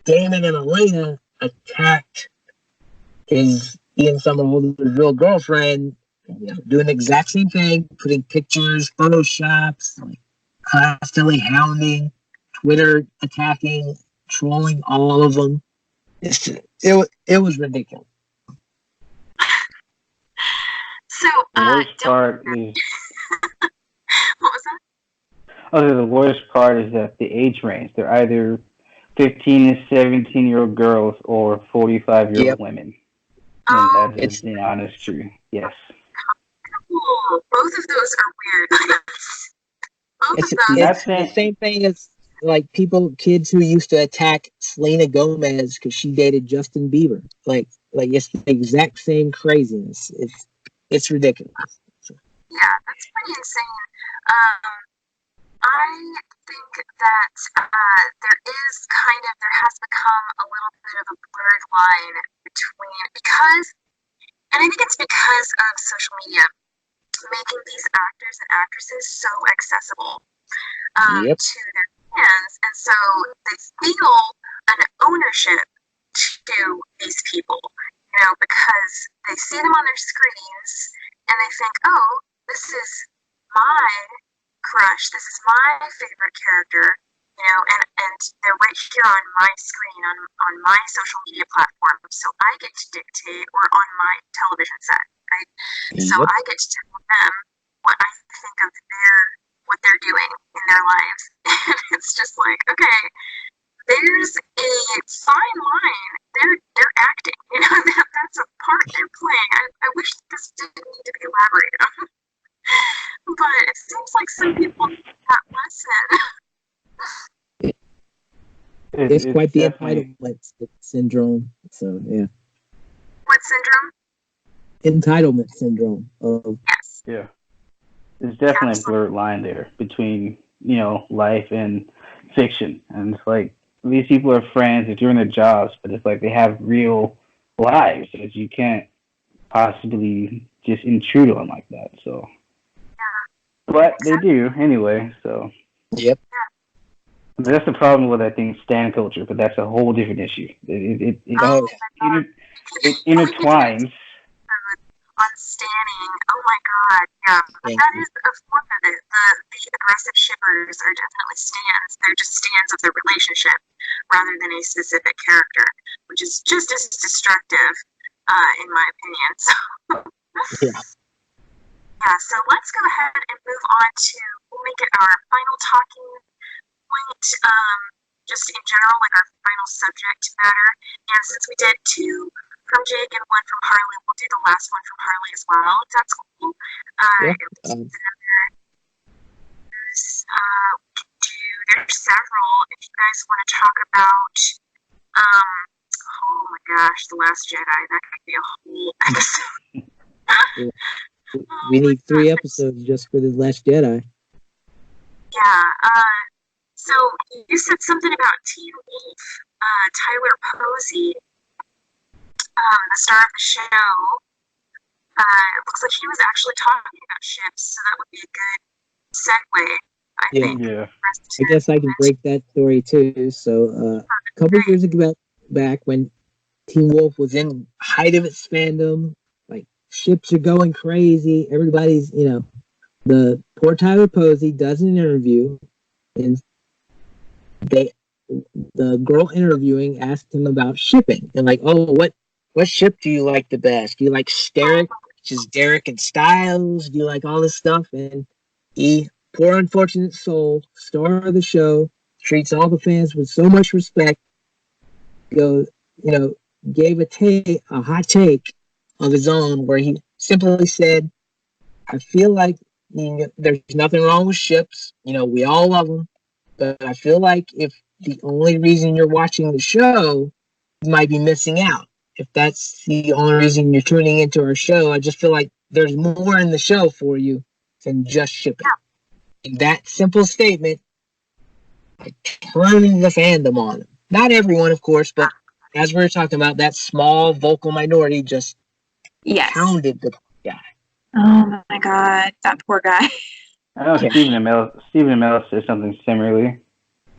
Damon and Elena attacked his Ian Somerhalder's real girlfriend, doing the exact same thing, putting pictures, photoshops, like constantly hounding, Twitter attacking, trolling all of them. It was ridiculous.
So
the worst part is.
What was that?
Oh, the worst part is that the age range. They're either 15 and 17-year-old girls or 45-year-old women. And that is the honest truth. Yes.
Cool. Both of those are weird.
It's the same thing as like kids who used to attack Selena Gomez because she dated Justin Bieber. Like it's the exact same craziness. It's ridiculous.
Yeah, that's pretty insane. I think that there has become a little bit of a blurred line and I think it's because of social media making these actors and actresses so accessible to their fans, and so they feel an ownership to these people, because they see them on their screens and they think, oh, this is my crush, this is my favorite character, and they're right here on my screen, on my social media platform, so I get to dictate, or on my television set, right? So I get to tell them what I think of what they're doing in their lives. And it's just like, okay, there's a fine line. They're acting, that's a part they're playing. I wish this didn't need to be elaborated on. But it seems like some people need that lesson.
It's quite the
definitely
entitlement syndrome. So yeah,
What syndrome?
entitlement syndrome. Of
Yes.
yeah. There's definitely a
Absolutely.
blurred line there between life and fiction, and it's like these people are friends, they're doing their jobs, but it's like they have real lives that you can't possibly just intrude on like that. So, but they do anyway. So
yep.
that's the problem with I think stan culture, but that's a whole different issue.
Oh
Inter-
We
it
can get into
intertwines.
on standing. Oh my god, yeah. But
thank
that
you.
is a form of it. The aggressive shippers are definitely stands. They're just stands of the relationship rather than a specific character, which is just as destructive, in my opinion. So
Yeah.
yeah, so let's go ahead and move on to we'll make it our final talking point, just in general, like our final subject matter. And since we did two from Jake and one from Harley, we'll do the last one from Harley as well, if that's cool.
Yeah.
There's several. If you guys want to talk about, oh my gosh, The Last Jedi, that could be a whole episode.
We need 3 episodes just for the Last Jedi.
Yeah, so you said something about Teen Wolf, Tyler Posey, the star of the show. It looks like he was actually talking about ships, so that would be a good segue, I
Yeah.
think.
Yeah.
I guess I can break that story too. So a couple years ago back when Teen Wolf was in height of its fandom, like ships are going crazy. Everybody's, the poor Tyler Posey does an interview, and the girl interviewing asked him about shipping, and like, oh, what ship do you like the best? Do you like Steric, which is Derek and Styles? Do you like all this stuff? And he, poor unfortunate soul, star of the show, treats all the fans with so much respect. Gave a hot take of his own where he simply said, I feel like there's nothing wrong with ships. We all love them. But I feel like if the only reason you're watching the show, you might be missing out. If that's the only reason you're tuning into our show, I just feel like there's more in the show for you than just shipping. And that simple statement, like, turned the fandom on him. Not everyone, of course, but as we were talking about, that small vocal minority just pounded the guy.
Oh my god, that poor guy.
I know
Yeah.
Stephen Amell said something similarly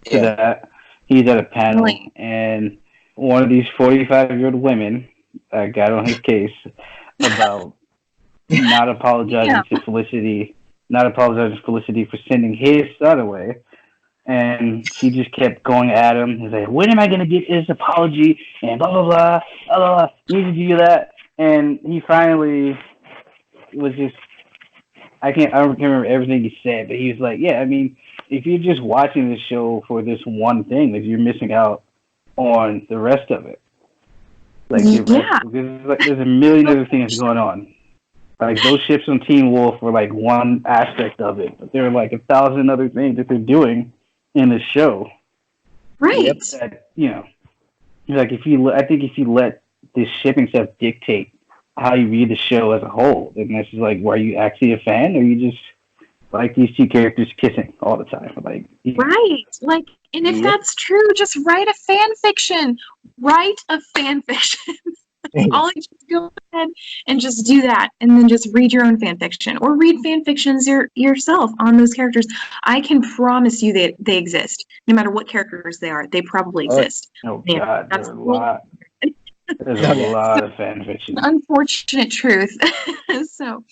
to
Yeah.
that. He's at a panel,
Really?
and one of these 45-year-old women got on his case about not apologizing to Felicity, for sending his son away. And she just kept going at him. He's like, when am I going to get his apology? And blah, blah, blah, blah, blah, blah. You need to do that. And he finally was just, I can't remember everything he said, but he was like, yeah, I mean, if you're just watching this show for this one thing, like, you're missing out on the rest of it. Like, there's a million other things going on. Like, those ships on Teen Wolf were like one aspect of it, but there are like 1,000 other things that they're doing in the show.
Right.
That, like I think if you let this shipping stuff dictate how you read the show as a whole, then that's just like, were you actually a fan, or you just like these two characters kissing all the time? Like,
Right. Like, and if that's true, just write a fan fiction. Write a fan fiction. All you just go ahead and just do that, and then just read your own fan fiction, or read fan fictions yourself on those characters. I can promise you that they exist. No matter what characters they are, they probably exist.
Oh
Yeah,
God,
that's
there's a lot. There's a lot of fan fiction.
Unfortunate truth. So,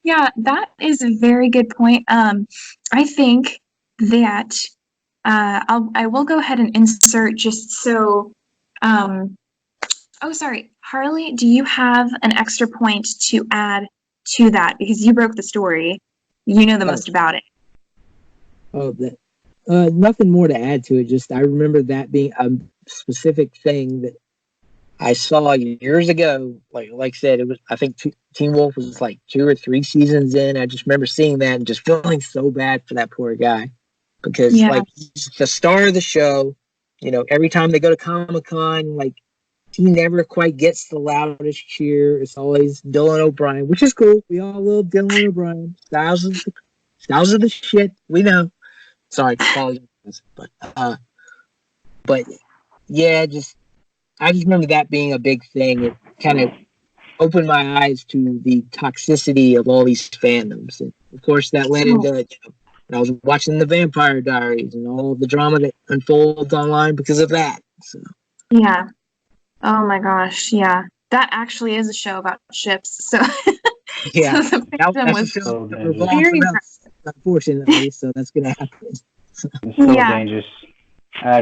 yeah, that is a very good point. I think that I will go ahead and insert just so. Oh, sorry, Harley. Do you have an extra point to add to that, because you broke the story? You know the most about it.
Oh, nothing more to add to it. Just I remember that being a specific thing that I saw years ago. Like I said, it was, I think Teen Wolf was like 2 or 3 seasons in. I just remember seeing that and just feeling so bad for that poor guy, because like, he's the star of the show. every time they go to Comic-Con, like, he never quite gets the loudest cheer. It's always Dylan O'Brien, which is cool. We all love Dylan O'Brien. Styles of the shit. We know. Sorry, apologize, but yeah, I just remember that being a big thing. It kind of opened my eyes to the toxicity of all these fandoms, and of course that led into when I was watching the Vampire Diaries and all the drama that unfolds online because of that. So.
Yeah. Oh my gosh. Yeah. That actually is a show about ships. So
Yeah,
so the fandom
that's a
was
show that
dangerous.
revolves
very
around, unfortunately. So that's gonna happen.
It's so
Yeah.
dangerous. I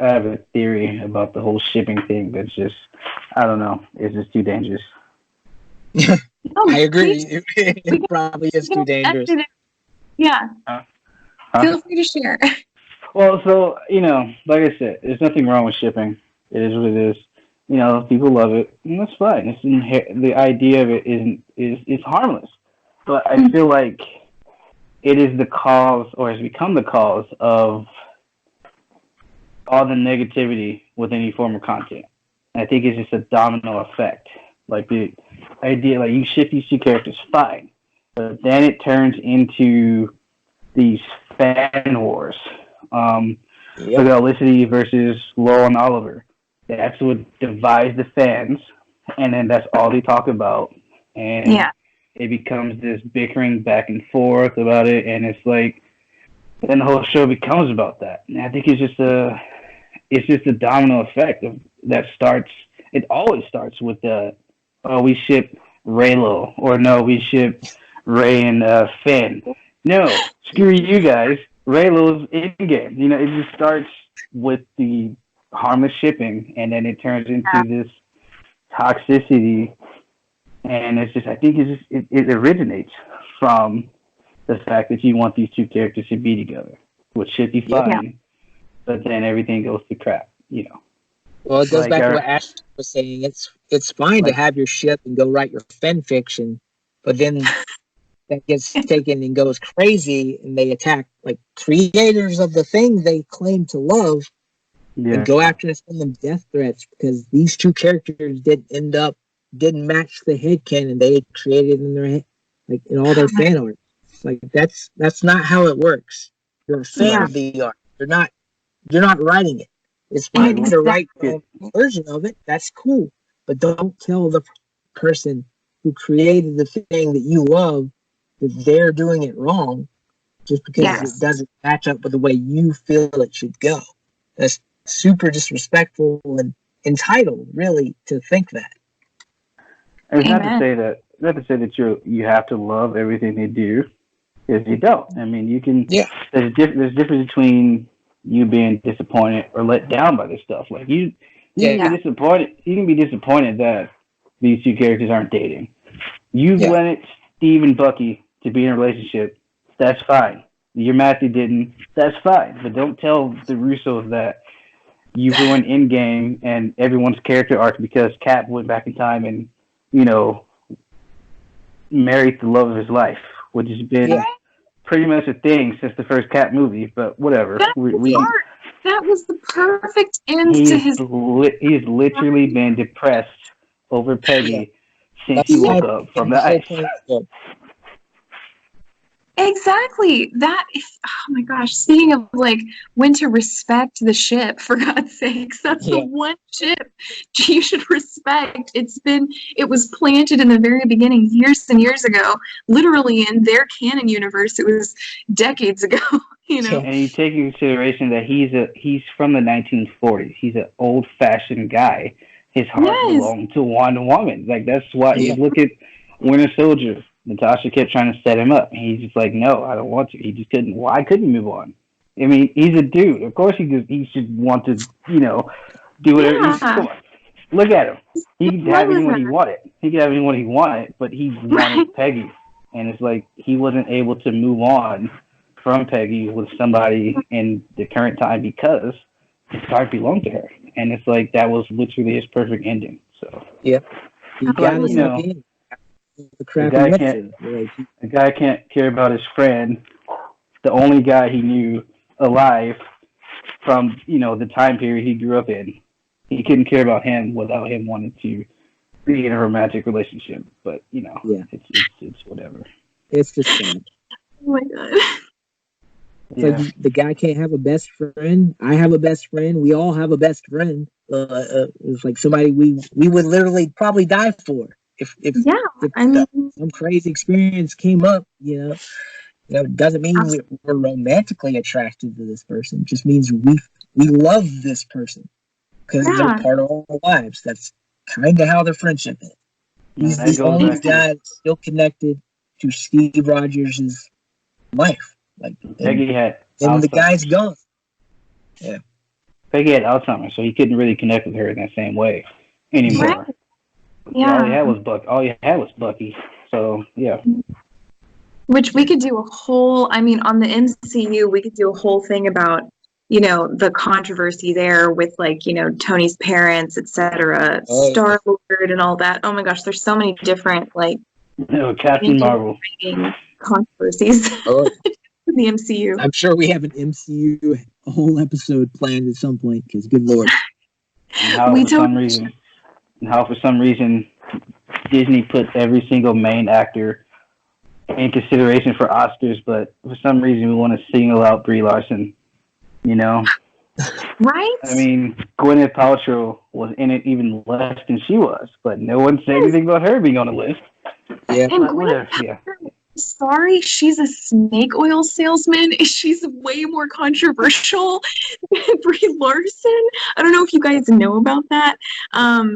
have a theory about the whole shipping thing. That's just, I don't know. It's just too dangerous.
I agree. It probably is too dangerous.
Yeah.
Huh?
Feel free to share.
Well, so, like I said, there's nothing wrong with shipping. It is what it is. People love it, and that's fine. The idea of it is harmless. But I feel like it is the cause, or has become the cause of all the negativity with any form of content. And I think it's just a domino effect. Like the idea, like you ship these two characters, fine, but then it turns into these fan wars. Look at Felicity versus Laurel and Oliver. That's what divides the fans, and then that's all they talk about. And it becomes this bickering back and forth about it, and it's like, then the whole show becomes about that. And I think it's just a domino effect that starts. It always starts with we ship Raylo, or no, we ship Ray and Finn. No, screw you guys. Raylo's in game. It just starts with the harmless shipping, and then it turns into this toxicity, and it's just, I think it originates from the fact that you want these two characters to be together, which should be fine, but then everything goes to crap.
Well, it goes back to what Ash was saying. It's fine to have your ship and go write your fan fiction, but then that gets taken and goes crazy, and they attack like creators of the thing they claim to love, and go after and send them death threats because these two characters didn't match the headcanon they created in their head, like in all their fan art. Like that's not how it works. You're a fan of the art. You're not writing it. It's fine to write your own version of it. That's cool. But don't tell the person who created the thing that you love that they're doing it wrong just because it doesn't match up with the way you feel it should go. That's super disrespectful and entitled, really, to think that.
And it's not to say that you have to love everything they do, because you don't. I mean, you can. Yeah. There's a difference between you being disappointed or let down by this stuff. Like you can be disappointed. You can be disappointed that these two characters aren't dating. You wanted Steve and Bucky to be in a relationship. That's fine. You're mad they didn't. That's fine. But don't tell the Russos that you ruined Endgame and everyone's character arc because Cap went back in time and married the love of his life, which has been pretty much a thing since the first Cap movie, but whatever.
That was the perfect end to his...
He's literally been depressed over Peggy since he woke up from the ice.
Exactly. Oh my gosh. Speaking of when to respect the ship, for God's sakes, that's the one ship you should respect. It was planted in the very beginning years and years ago, literally in their canon universe. It was decades ago,
And you take into consideration that he's from the 1940s. He's an old fashioned guy. His heart belonged to one woman. Like, that's why you look at Winter Soldier. Natasha kept trying to set him up. He's just like, no, I don't want to. He just couldn't. Why couldn't he move on? I mean, he's a dude. Of course, he should want to, do whatever.
Yeah.
Come on, look at him. He could have anyone he wanted. But he wanted Peggy, and it's like he wasn't able to move on from Peggy with somebody in the current time because his heart belonged to her, and it's like that was literally his perfect ending. So the guy can't care about his friend, the only guy he knew alive, from, the time period he grew up in. He couldn't care about him without him wanting to be in a romantic relationship. But,
Yeah.
it's whatever.
It's just sad.
Oh my god.
It's like the guy can't have a best friend. I have a best friend. We all have a best friend. It's like somebody we would literally probably die for if some crazy experience came up. It doesn't mean we're romantically attracted to this person. It just means we love this person because they're part of our lives. That's kind of how their friendship is. He's the only guy still connected to Steve Rogers' life. Like
Peggy had
and
Alzheimer's.
the guy's gone. Yeah.
Peggy had Alzheimer's, so he couldn't really connect with her in that same way anymore.
Right. Yeah.
All you had was Bucky. So yeah.
Which we could do a whole. I mean, on the MCU, we could do a whole thing about the controversy there with Tony's parents, etc., Star-Lord, and all that. Oh my gosh, there's so many different
Captain Marvel
controversies.
Oh.
In the MCU.
I'm sure we have an MCU whole episode planned at some point because good lord.
And how for some reason Disney puts every single main actor in consideration for Oscars, but for some reason we want to single out Brie Larson.
Right?
I mean, Gwyneth Paltrow was in it even less than she was, but no one said anything about her being on the list.
Yeah.
And sorry, she's a snake oil salesman. She's way more controversial than Brie Larson. I don't know if you guys know about that,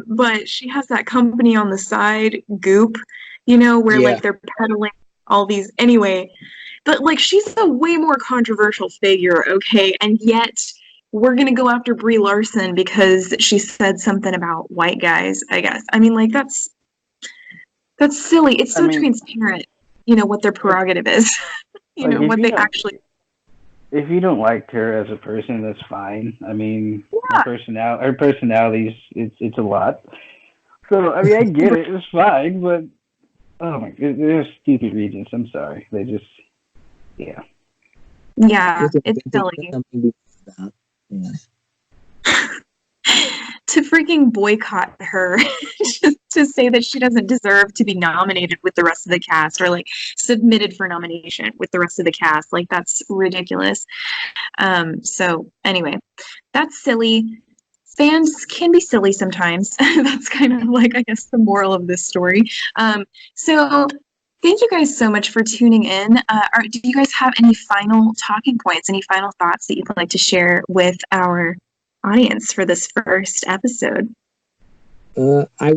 but she has that company on the side, Goop, where they're peddling all these. Anyway, but she's a way more controversial figure, okay? And yet we're gonna go after Brie Larson because she said something about white guys, I guess. I mean, that's silly. It's so transparent. What their prerogative is. What they actually.
If you don't like her as a person, that's fine. I mean, her personality it's a lot. So I mean, I get it. It's fine, but oh my, there's stupid reasons. I'm sorry. They just,
yeah. It's silly.
Yeah.
To freaking boycott her, just to say that she doesn't deserve to be nominated with the rest of the cast or submitted for nomination with the rest of the cast. That's ridiculous. So anyway, that's silly. Fans can be silly sometimes. That's kind of I guess the moral of this story. So thank you guys so much for tuning in. Do you guys have any final talking points, any final thoughts that you'd like to share with our audience for this first episode?
I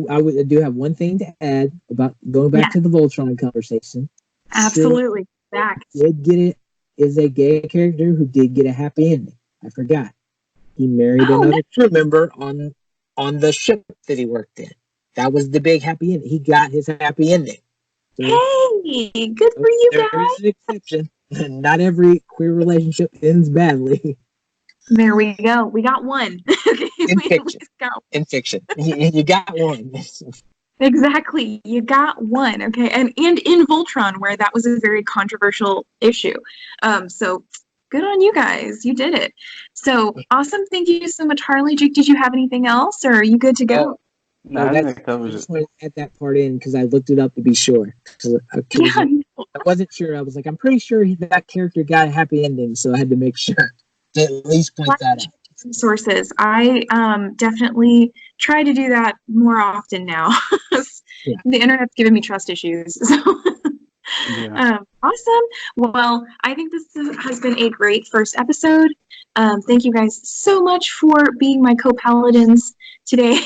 do have one thing to add about going back to the Voltron conversation.
Absolutely. Back.
Did get it is a gay character who did get a happy ending. I forgot. He married another crew member on the ship that he worked in. That was the big happy ending. He got his happy ending. So,
hey, good for you guys.
There is an exception. Not every queer relationship ends badly.
There we go. We got one.
In fiction. You got one.
Exactly. You got one. Okay. And in Voltron, where that was a very controversial issue. So good on you guys. You did it. So awesome. Thank you so much, Harley. Jake, did you have anything else, or are you good to go?
No, I
just wanted to add that part in because I looked it up to be sure. I wasn't sure. I was I'm pretty sure that character got a happy ending, so I had to make sure to at least point that out.
Some sources. I definitely try to do that more often now. The internet's giving me trust issues. So. Awesome. Well, I think this has been a great first episode. Thank you guys so much for being my co-paladins today.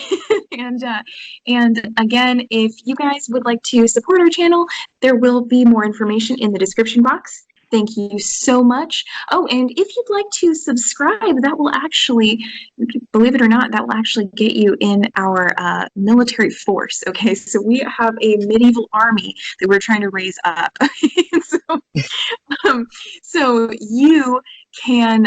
And again, if you guys would like to support our channel, there will be more information in the description box. Thank you so much. Oh, and if you'd like to subscribe, that will actually, believe it or not, that will actually get you in our military force. Okay, so we have a medieval army that we're trying to raise up. So you can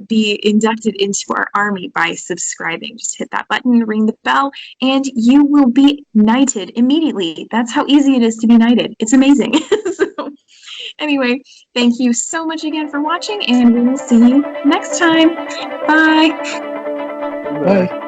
be inducted into our army by subscribing. Just hit that button, ring the bell, and you will be knighted immediately. That's how easy it is to be knighted. It's amazing. Anyway, thank you so much again for watching, and we will see you next time. Bye.
Bye.